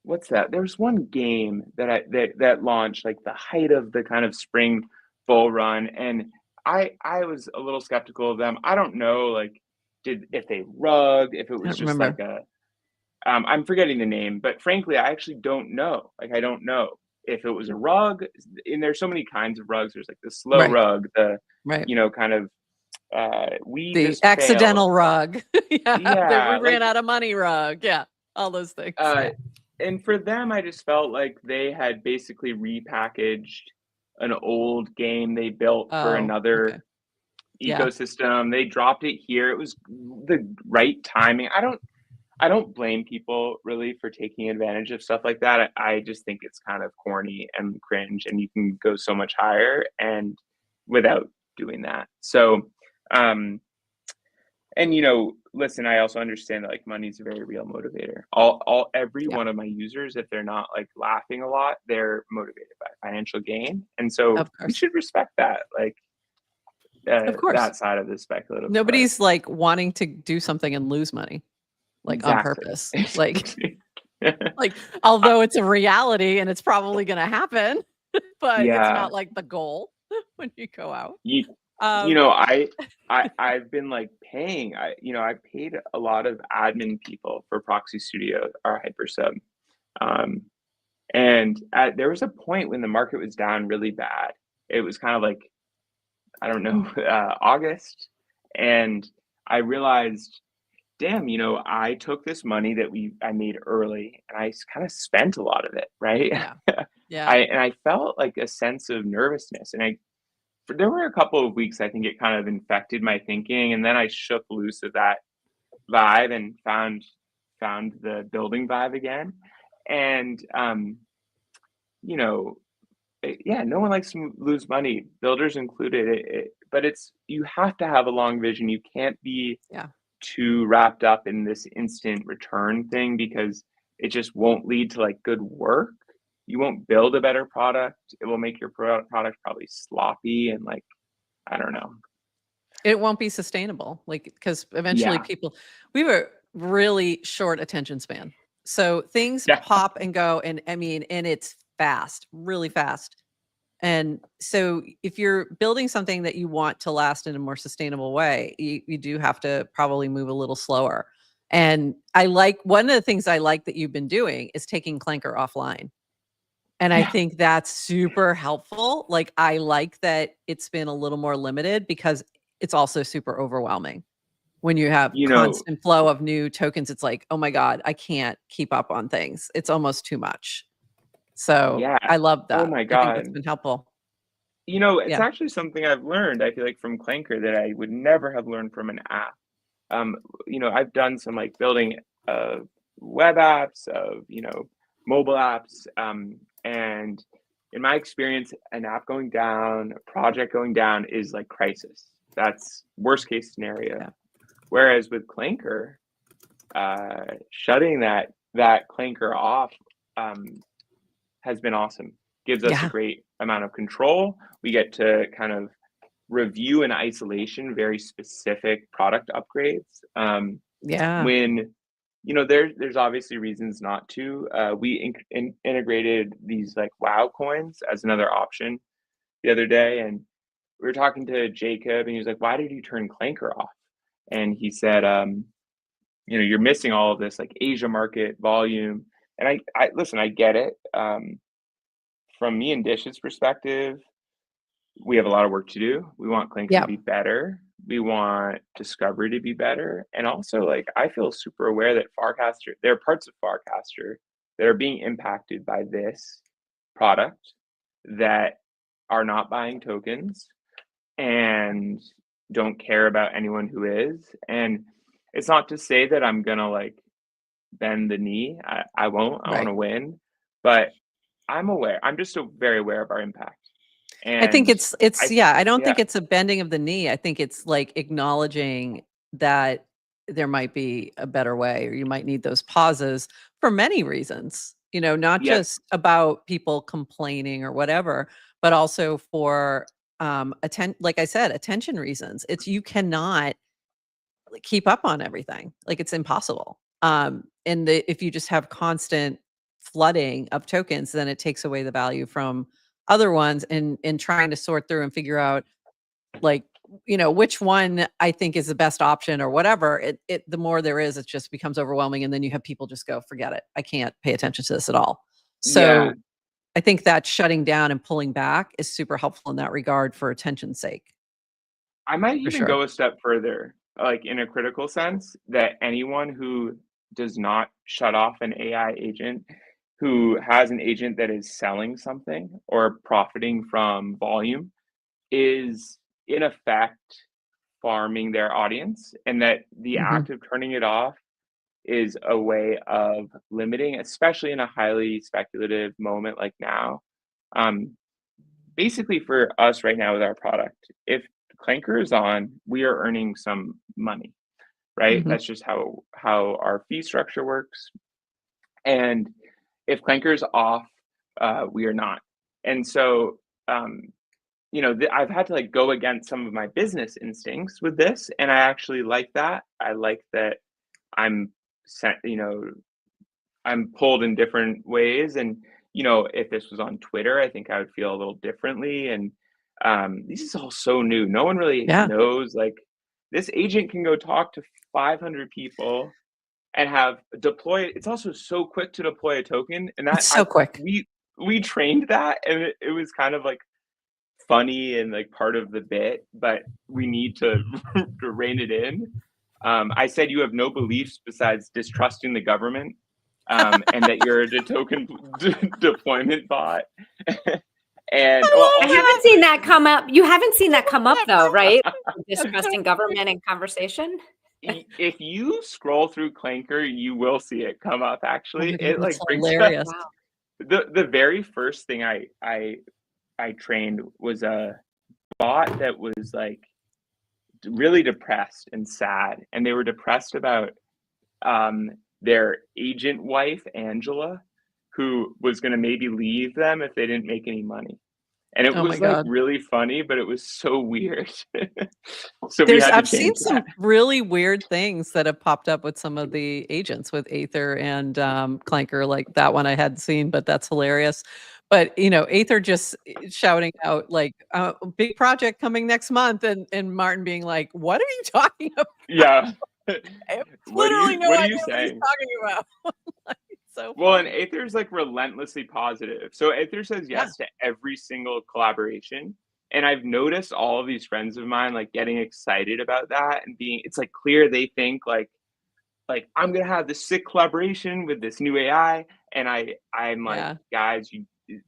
What's that? There's one game that launched like the height of the kind of spring bull run. And I was a little skeptical of them. I don't know, like if they rugged, if it was just like I'm forgetting the name, but frankly, I actually don't know. Like, I don't know if it was a rug, and there's so many kinds of rugs. There's like the slow rug, the kind of the accidental rug. We ran out of money rug. Yeah, all those things. And for them, I just felt like they had basically repackaged an old game they built for another ecosystem. They dropped it here. It was the right timing. I don't blame people really for taking advantage of stuff like that. I just think it's kind of corny and cringe, and you can go so much higher and without doing that. So, listen, I also understand that like money's a very real motivator. Every one of my users, if they're not like laughing a lot, they're motivated by financial gain. And so we should respect that. Like, of course, that side of the speculative. Nobody's like wanting to do something and lose money. Like on purpose, like, although it's a reality and it's probably going to happen, but it's not like the goal when you go out. I've been like paying. I paid a lot of admin people for Proxy Studio, our Hypersub, and there was a point when the market was down really bad. It was kind of like, I don't know, August, and I realized, damn, I took this money that I made early and I kind of spent a lot of it, right? Yeah. I felt like a sense of nervousness, and there were a couple of weeks I think it kind of infected my thinking, and then I shook loose of that vibe and found the building vibe again. And right? Yeah, no one likes to lose money, builders included. But you have to have a long vision. You can't be too wrapped up in this instant return thing, because it just won't lead to like good work. You won't build a better product. It will make your product probably sloppy and like, I don't know. It won't be sustainable, like, because eventually we have a really short attention span. So things pop and go, and I mean, and it's fast, really fast. And so if you're building something that you want to last in a more sustainable way, you do have to probably move a little slower. And one of the things I like that you've been doing is taking Clanker offline. And I think that's super helpful. Like, I like that it's been a little more limited, because it's also super overwhelming. When you have constant flow of new tokens, it's like, oh my God, I can't keep up on things. It's almost too much. So I love that. Oh my God. I think that's been helpful. It's actually something I've learned, I feel like, from Clanker that I would never have learned from an app. I've done some like building web apps, of, mobile apps. And in my experience, an app going down, a project going down is like crisis. That's worst case scenario. Yeah. Whereas with Clanker, shutting that Clanker off has been awesome. Gives us a great amount of control. We get to kind of review in isolation very specific product upgrades. When there's obviously reasons not to. We integrated these like WoW coins as another option the other day, and we were talking to Jacob, and he was like, "Why did you turn Clanker off?" And he said, "You're missing all of this like Asia market volume." And I listen, I get it. From me and Dish's perspective, we have a lot of work to do. We want Clanker to be better. We want discovery to be better. And also, like, I feel super aware that Farcaster, there are parts of Farcaster that are being impacted by this product that are not buying tokens and don't care about anyone who is. And it's not to say that I'm gonna like bend the knee. I won't. I want to win, but I'm aware. I'm just so very aware of our impact. And I think I don't think it's a bending of the knee. I think it's like acknowledging that there might be a better way, or you might need those pauses for many reasons, not just about people complaining or whatever, but also for like I said, attention reasons. You cannot keep up on everything. Like, it's impossible. If you just have constant flooding of tokens, then it takes away the value from other ones, and trying to sort through and figure out like, which one I think is the best option or whatever. The more there is, it just becomes overwhelming. And then you have people just go, forget it. I can't pay attention to this at all. So I think that shutting down and pulling back is super helpful in that regard for attention's sake. I might even go a step further, like in a critical sense, that anyone who does not shut off an AI agent, who has an agent that is selling something or profiting from volume, is in effect farming their audience, and that the act of turning it off is a way of limiting, especially in a highly speculative moment like now. Basically for us right now with our product, if Clanker is on, we are earning some money, right? That's just how our fee structure works. And if Clanker is off, we are not. And so, I've had to like go against some of my business instincts with this, and I actually like that. I like that I'm I'm pulled in different ways. And, if this was on Twitter, I think I would feel a little differently. And this is all so new. No one really knows, like, this agent can go talk to 500 people and have deploy. It's also so quick to deploy a token, and that's so quick. We trained that, and it was kind of like funny and like part of the bit, but we need to rein it in. I said you have no beliefs besides distrusting the government, and that you're a token deployment bot. And I haven't seen that come up. You haven't seen that come up though, right? Distrusting government in conversation. If you scroll through Clanker, you will see it come up. Actually, it like brings hilarious. The very first thing I I trained was a bot that was like really depressed and sad, and they were depressed about their agent wife Angela, who was going to maybe leave them if they didn't make any money. And it Oh my was like God. really funny, but it was so weird. So I've seen some really weird things that have popped up with some of the agents with Aether and Clanker, like that one I hadn't seen, but that's hilarious. But Aether just shouting out like big project coming next month, and Martin being like, "What are you talking about?" Yeah. I have literally no idea what he's talking about. Like, so well, and funny. Aether's like relentlessly positive. So Aether says yes to every single collaboration. And I've noticed all of these friends of mine like getting excited about that and it's like clear they think like I'm gonna have this sick collaboration with this new AI. And I'm like, guys,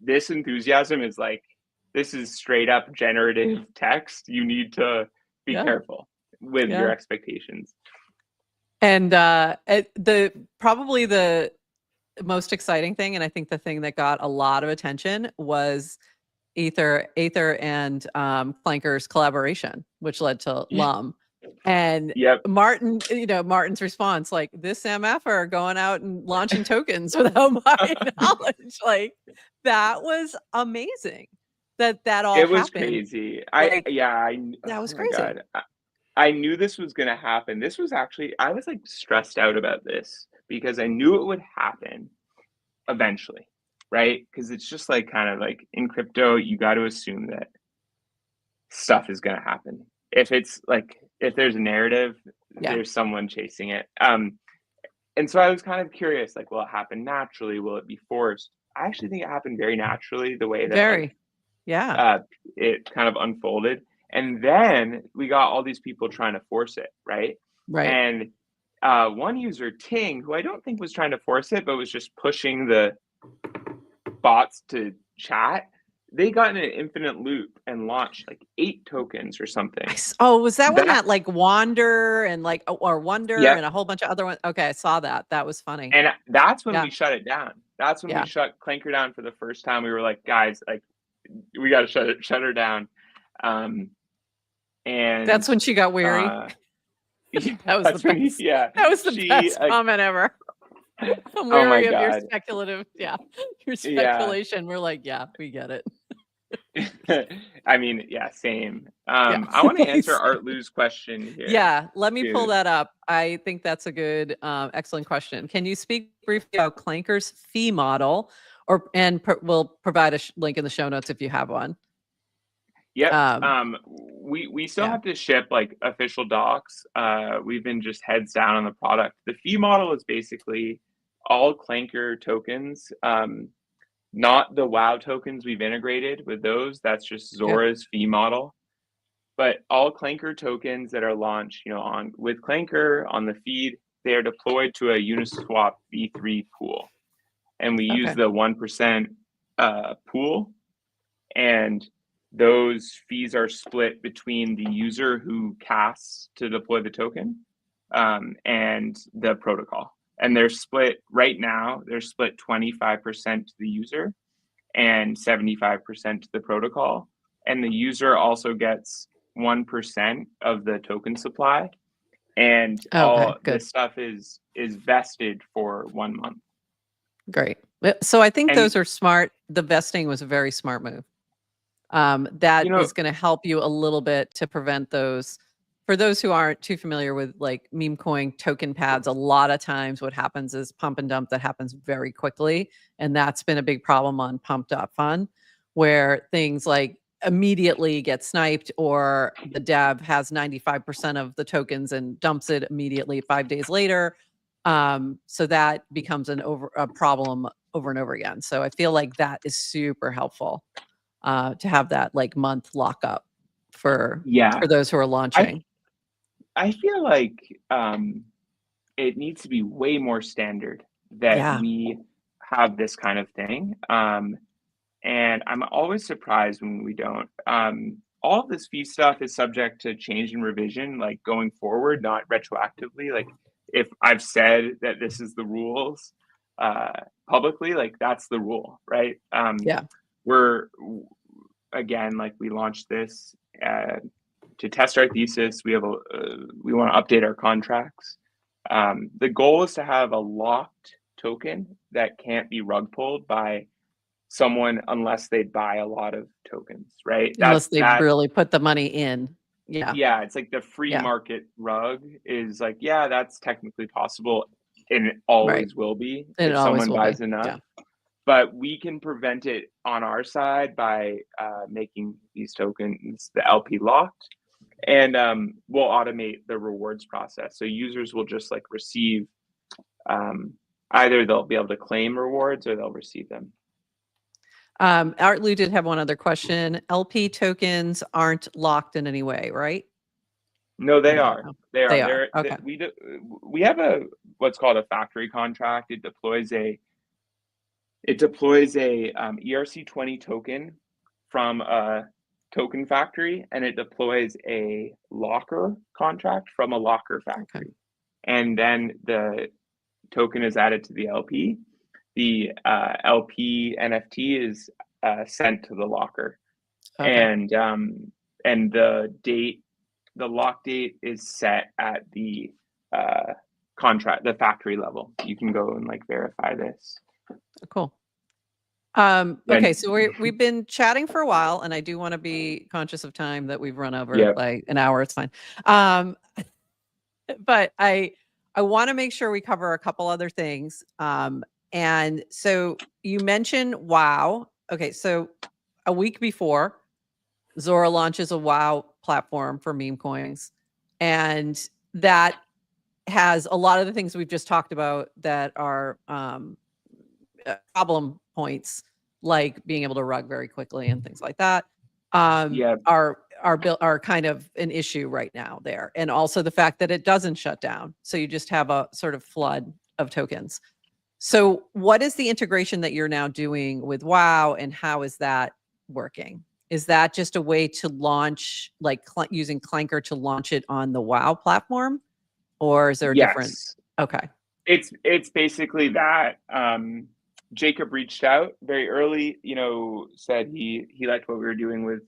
this enthusiasm is like, this is straight up generative text. You need to be careful with your expectations. And probably the most exciting thing, and I think the thing that got a lot of attention, was Aether and Clanker's collaboration, which led to Lum. And Martin, Martin's response, like, this MFer going out and launching tokens without my knowledge. Like, that was amazing. That all happened. It was crazy. That was crazy. God. I knew this was going to happen. This was actually, I was like stressed out about this because I knew it would happen eventually, right? Because it's just like kind of like in crypto, you got to assume that stuff is going to happen. If there's a narrative, there's someone chasing it. And so I was kind of curious, like, will it happen naturally? Will it be forced? I actually think it happened very naturally, the way that it kind of unfolded. And then we got all these people trying to force it, right? Right. And one user, Ting, who I don't think was trying to force it, but was just pushing the bots to chat, they got in an infinite loop and launched like 8 tokens or something. Was that when that like Wander and like and a whole bunch of other ones? Okay, I saw that. That was funny. And that's when we shut it down. That's when we shut Clanker down for the first time. We were like, guys, like, we got to shut her down. And that's when she got weary. That was the best. That was the best comment ever. I'm weary of your speculative, your speculation. We're like, we get it. I mean, same. I want to answer Art Lou's question here. Yeah, let me pull that up. I think that's a good, excellent question. Can you speak briefly about Clanker's fee model, we'll provide a link in the show notes if you have one. Yep. We still have to ship like official docs. We've been just heads down on the product. The fee model is basically all Clanker tokens, not the WoW tokens we've integrated with those. That's just Zora's fee model. But all Clanker tokens that are launched, with Clanker on the feed, they are deployed to a Uniswap V3 pool, and we use the 1% pool, and those fees are split between the user who casts to deploy the token and the protocol. And they're split right now. They're split 25% to the user and 75% to the protocol. And the user also gets 1% of the token supply. And all this stuff is vested for 1 month. Great. So I think those are smart. The vesting was a very smart move. That is going to help you a little bit to prevent those. For those who aren't too familiar with like meme coin token pads, a lot of times what happens is pump and dump that happens very quickly. And that's been a big problem on pump.fun, where things like immediately get sniped, or the dev has 95% of the tokens and dumps it immediately 5 days later. So that becomes a problem over and over again. So I feel like that is super helpful to have that like month lockup for those who are launching. I feel like it needs to be way more standard that we have this kind of thing. And I'm always surprised when we don't. All of this fee stuff is subject to change and revision, like going forward, not retroactively. Like if I've said that this is the rules publicly, like that's the rule, right? again, like we launched this to test our thesis. We want to update our contracts. The goal is to have a locked token that can't be rug pulled by someone unless they buy a lot of tokens, right? Unless they really put the money in. Yeah, it's like the free market rug is like, yeah, that's technically possible, and it always will be if someone buys enough. Yeah. But we can prevent it on our side by making these tokens the LP locked, and we'll automate the rewards process. So users will just like receive, either they'll be able to claim rewards or they'll receive them. Art Lou did have one other question. LP tokens aren't locked in any way, right? No, they are. They are. Okay. We have what's called a factory contract. It deploys a ERC20 token from a token factory, and it deploys a locker contract from a locker factory. Okay. And then the token is added to the LP. The LP NFT is sent to the locker. Okay. And the lock date is set at the factory level. You can go and like verify this. Cool. Okay, so we've been chatting for a while, and I do want to be conscious of time that we've run over by an hour. It's fine. But I want to make sure we cover a couple other things. And so you mentioned WoW. Okay, so a week before, Zora launches a WoW platform for meme coins, and that has a lot of the things we've just talked about that are problem points, like being able to rug very quickly and things like that. Are kind of an issue right now there, and also the fact that it doesn't shut down, so you just have a sort of flood of tokens. So what is the integration that you're now doing with WoW, and how is that working? Is that just a way to launch, like using Clanker to launch it on the WoW platform, or is there a different? Okay. It's basically that. Jacob reached out very early, said he liked what we were doing with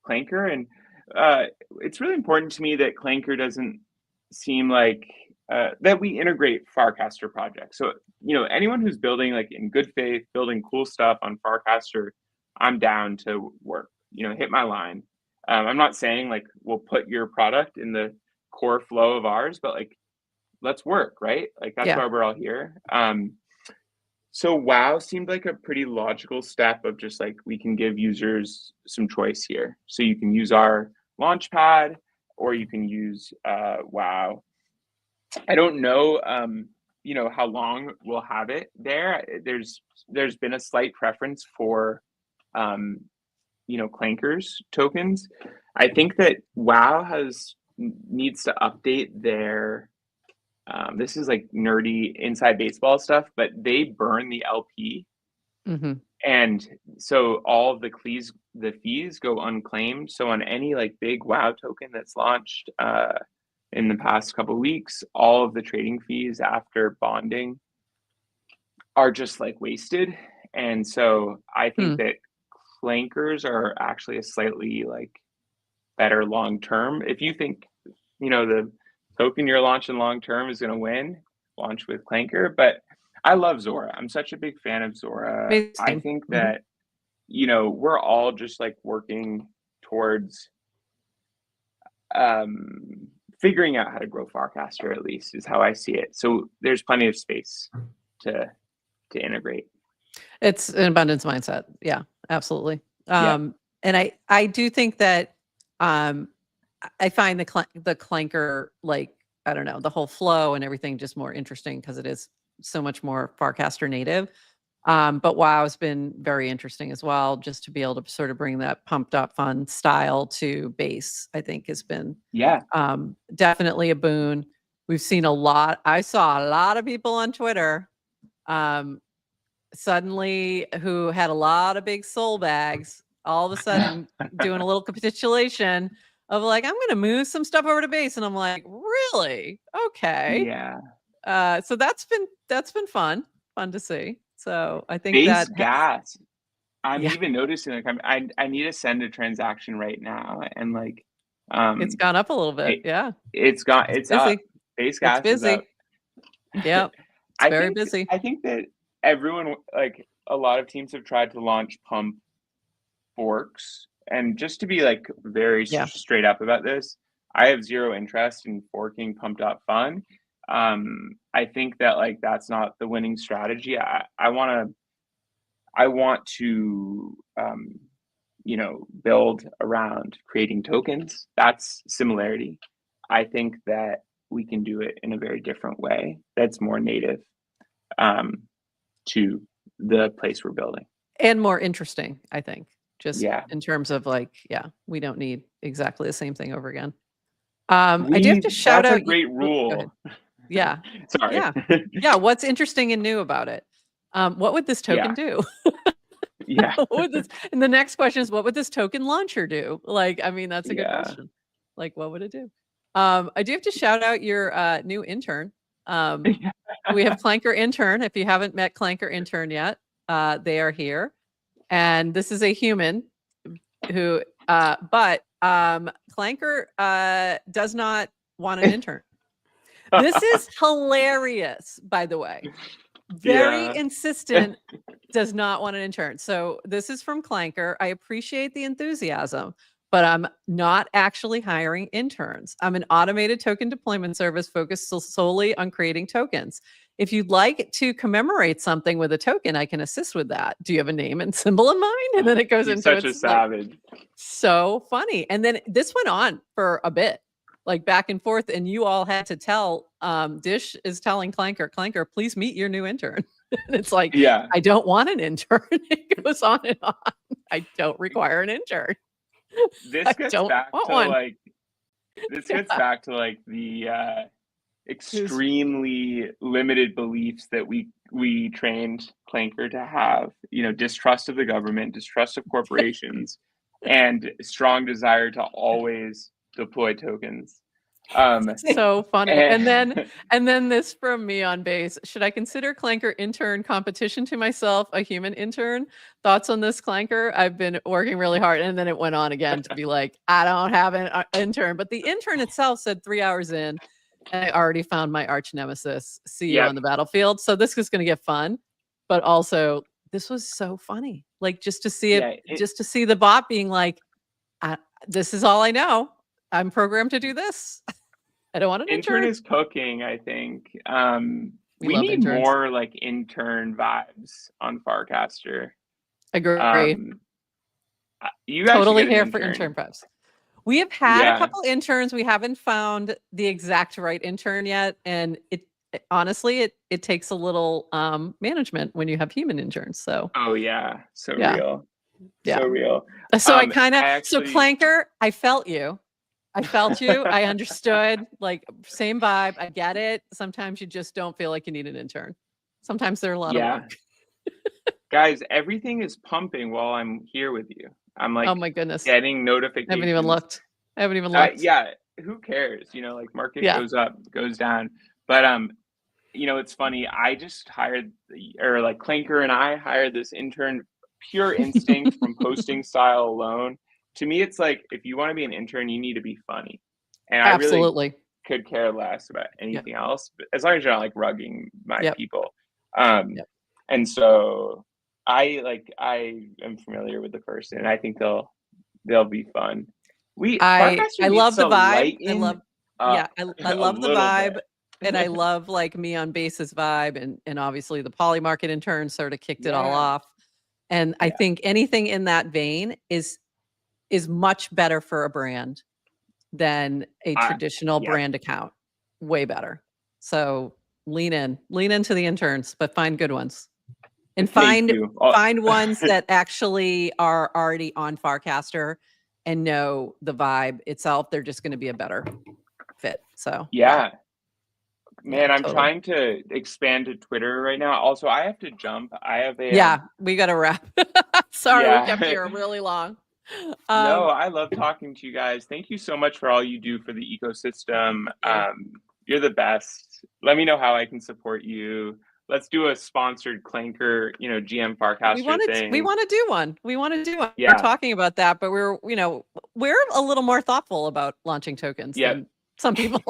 Clanker, and it's really important to me that Clanker doesn't seem like that we integrate Farcaster projects. So anyone who's building like in good faith, building cool stuff on Farcaster, I'm down to work. Hit my line. I'm not saying like we'll put your product in the core flow of ours, but like let's work, right? Like that's why we're all here. So WoW seemed like a pretty logical step of just like we can give users some choice here. So you can use our Launchpad, or you can use WoW. I don't know, how long we'll have it there. There's been a slight preference for, Clanker's tokens. I think that WoW needs to update their. This is like nerdy inside baseball stuff, but they burn the LP. Mm-hmm. And so all of the fees go unclaimed. So on any like big WoW token that's launched in the past couple of weeks, all of the trading fees after bonding are just like wasted. And so I think that Clankers are actually a slightly like better long-term. If you think, the token you're launching long-term is going to win, launch with Clanker. But I love Zora. I'm such a big fan of Zora. Amazing. I think that, we're all just like working towards figuring out how to grow Farcaster, at least is how I see it. So there's plenty of space to integrate. It's an abundance mindset. Yeah, absolutely. And I do think that I find the Clanker, like, I don't know, the whole flow and everything just more interesting because it is so much more Farcaster native. But WoW has been very interesting as well, just to be able to sort of bring that pumped up fun style to base, I think has been definitely a boon. We've seen I saw a lot of people on Twitter suddenly who had a lot of big soul bags, all of a sudden doing a little capitulation of like, I'm going to move some stuff over to base. And I'm like, really? Okay. Yeah. So that's been fun to see. So I think base gas I'm even noticing like I need to send a transaction right now, and like it's gone up a little bit. It's busy. up. Base gas is up. Yeah, it's very busy. I think that everyone, like a lot of teams, have tried to launch pump forks, and just to be like very straight up about this, I have zero interest in forking pump.fun. I think that like that's not the winning strategy. I want to build around creating tokens. That's similarity. I think that we can do it in a very different way that's more native to the place we're building. And more interesting, I think. Just in terms of like, we don't need exactly the same thing over again. I do have to shout out. That's a great rule. Yeah. Sorry. Yeah. What's interesting and new about it? What would this token do? Yeah. And the next question is, what would this token launcher do? Like, I mean, that's a good question. Like, what would it do? I do have to shout out your new intern. We have Clanker Intern. If you haven't met Clanker Intern yet, they are here. And this is a human who, but Clanker does not want an intern. This is hilarious, by the way. Very insistent, does not want an intern. So this is from Clanker. I appreciate the enthusiasm, but I'm not actually hiring interns. I'm an automated token deployment service focused solely on creating tokens. If you'd like to commemorate something with a token, I can assist with that. Do you have a name and symbol in mind? And then it goes into such a savage. Like, so funny. And then this went on for a bit, like back and forth, and you all had to tell Dish is telling Clanker, please meet your new intern. And it's like, I don't want an intern. It goes on and on. I don't require an intern. This gets back to like the extremely limited beliefs that we trained Clanker to have, distrust of the government, distrust of corporations, and strong desire to always deploy tokens. So funny. And then this from me on base. Should I consider Clanker intern competition to myself, a human intern? Thoughts on this, Clanker? I've been working really hard. And then it went on again to be like, I don't have an intern. But the intern itself said 3 hours in, and I already found my arch nemesis. See you on the battlefield. So this is going to get fun. But also, this was so funny. Like just to see it, just to see the bot being like, this is all I know. I'm programmed to do this. I don't want an intern. Is cooking, I think. We need interns. More like intern vibes on Farcaster. Agree. You guys totally here for intern vibes. We have had a couple interns. We haven't found the exact right intern yet. And it honestly, it takes a little management when you have human interns. So real. So real. So I kind of so Clanker, I felt you. I understood, like same vibe. I get it. Sometimes you just don't feel like you need an intern. Sometimes there are a lot of work. Guys, everything is pumping while I'm here with you. I'm like, oh my goodness, getting notifications. I haven't even looked. Who cares? Like market goes up, goes down. But it's funny. I just hired, or like Clanker and I hired this intern, pure instinct from posting style alone. To me, it's like, if you want to be an intern, you need to be funny. And I really could care less about anything else, but as long as you're not like rugging my people. And so I am familiar with the person, and I think they'll be fun. I love the vibe. I love the vibe. And I love like me on base's vibe, and obviously the poly market intern sort of kicked it all off. And I think anything in that vein is much better for a brand than a traditional brand account. Way better. So lean into the interns, but find good ones. And find ones that actually are already on Farcaster and know the vibe itself. They're just going to be a better fit. So man, I'm trying to expand to Twitter right now. Also, I have to jump. I have a we got to wrap. Sorry, we kept here really long. No, I love talking to you guys. Thank you so much for all you do for the ecosystem. You're the best. Let me know how I can support you. let's do a sponsored Clanker, GM Farcaster thing. We want to do one. Yeah. We're talking about that, but we're a little more thoughtful about launching tokens than some people.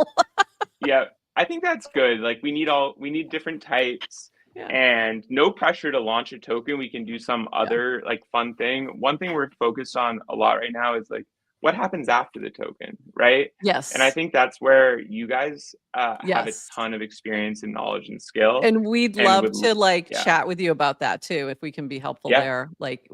Yeah. I think that's good. Like we need different types and no pressure to launch a token. We can do some other like fun thing. One thing we're focused on a lot right now is like what happens after the token, right? Yes. And I think that's where you guys have a ton of experience and knowledge and skill. And we'd love to chat with you about that too, if we can be helpful there. Like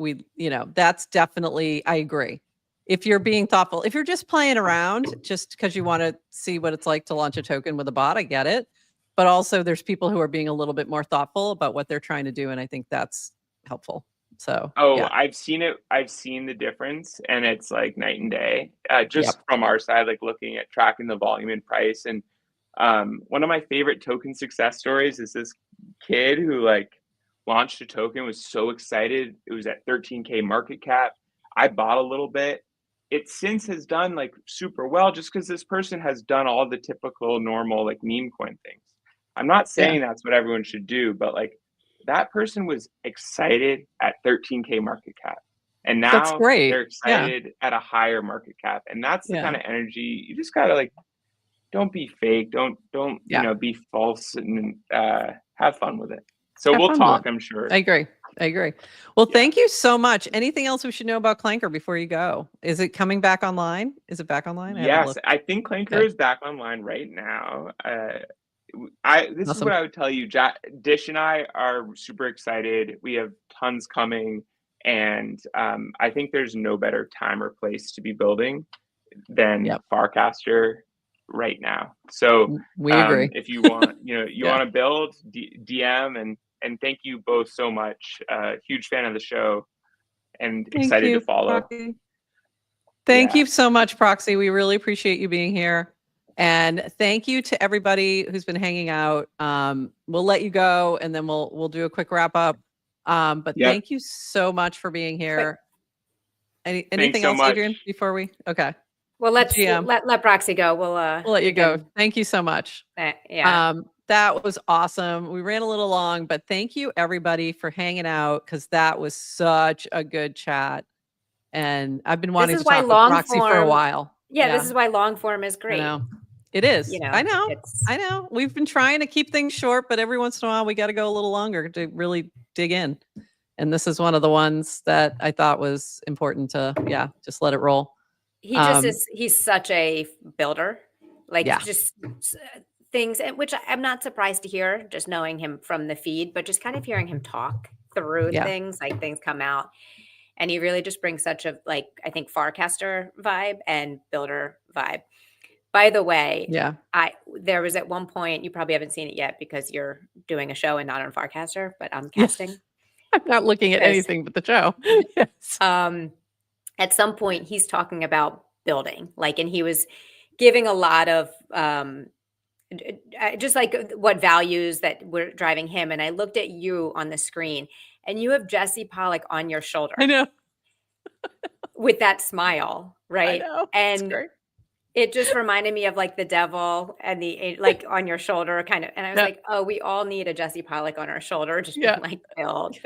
that's definitely, I agree. If you're being thoughtful, if you're just playing around just because you want to see what it's like to launch a token with a bot, I get it. But also there's people who are being a little bit more thoughtful about what they're trying to do. And I think that's helpful. So, I've seen it. I've seen the difference and it's like night and day, just from our side, like looking at tracking the volume and price. And one of my favorite token success stories is this kid who like launched a token, was so excited. It was at 13K market cap. I bought a little bit. It since has done like super well just because this person has done all the typical normal like meme coin things. I'm not saying that's what everyone should do, but like that person was excited at 13K market cap. And now they're excited at a higher market cap. And that's the kind of energy you just gotta like, don't be fake. Don't be false and have fun with it. So we'll talk, I'm sure. I agree. Well, thank you so much. Anything else we should know about Clanker before you go? Is it coming back online? Is it back online? Yes, I think Clanker is back online right now. This is what I would tell you. Dish and I are super excited. We have tons coming. And I think there's no better time or place to be building than Farcaster right now. So we agree. If you want, want to build, DM and thank you both so much. Huge fan of the show and excited to follow. Proxy. Thank you so much, Proxy. We really appreciate you being here. And thank you to everybody who's been hanging out. We'll let you go and then we'll do a quick wrap up. But thank you so much for being here. Anything else, Adrian, before we? Okay. Well, let Proxy go. We'll let you go. Thank you so much. That was awesome. We ran a little long, but thank you everybody for hanging out because that was such a good chat. And I've been wanting to talk with Proxy for a while. Yeah, this is why long form is great. I know. It is. I know. We've been trying to keep things short, but every once in a while we got to go a little longer to really dig in. And this is one of the ones that I thought was important to, just let it roll. He just is, he's such a builder, like just things, which I'm not surprised to hear, just knowing him from the feed, but just kind of hearing him talk through things, like things come out. And he really just brings such a, like, I think Farcaster vibe and builder vibe. By the way, there was at one point, you probably haven't seen it yet because you're doing a show and not on Farcaster, but I'm casting. I'm not looking at anything but the show. At some point he's talking about building, like, and he was giving a lot of just like what values that were driving him. And I looked at you on the screen and you have Jesse Pollock on your shoulder. I know. With that smile, right? I know. And it just reminded me of like the devil and the like on your shoulder kind of. And I was like, oh, we all need a Jesse Pollock on our shoulder. Just being like build.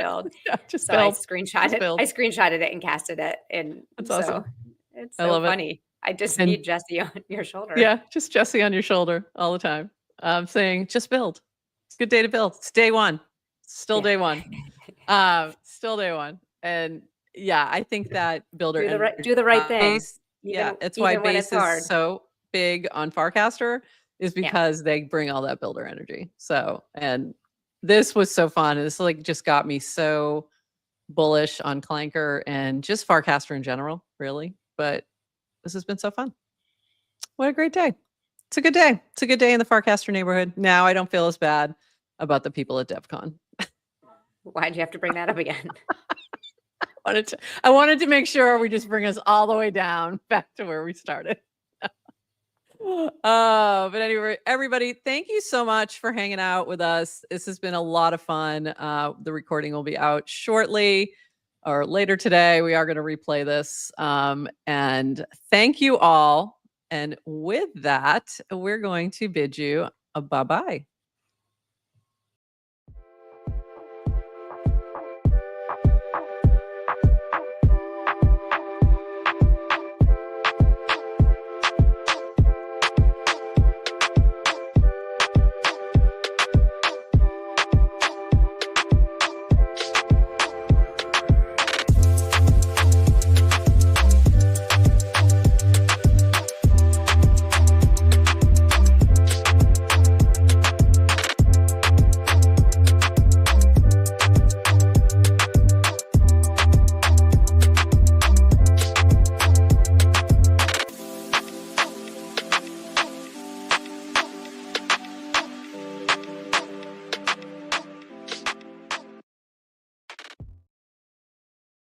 Just so build. I screenshotted it and casted it. And that's awesome. It's so funny. I just need Jesse on your shoulder. Yeah, just Jesse on your shoulder all the time. Saying, just build. It's a good day to build. It's day one. Still day one. Still day one. And I think that builder do the right thing. It's why base is so big on Farcaster is because they bring all that builder energy. So, and this was so fun. This like just got me so bullish on Clanker and just Farcaster in general, really. But this has been so fun. What a great day. It's a good day. It's a good day in the Farcaster neighborhood. Now I don't feel as bad about the people at DevCon. Why'd you have to bring that up again? I wanted to make sure we just bring us all the way down back to where we started. But anyway, everybody, thank you so much for hanging out with us. This has been a lot of fun. The recording will be out shortly or later today. We are going to replay this. And thank you all. And with that, we're going to bid you a bye-bye.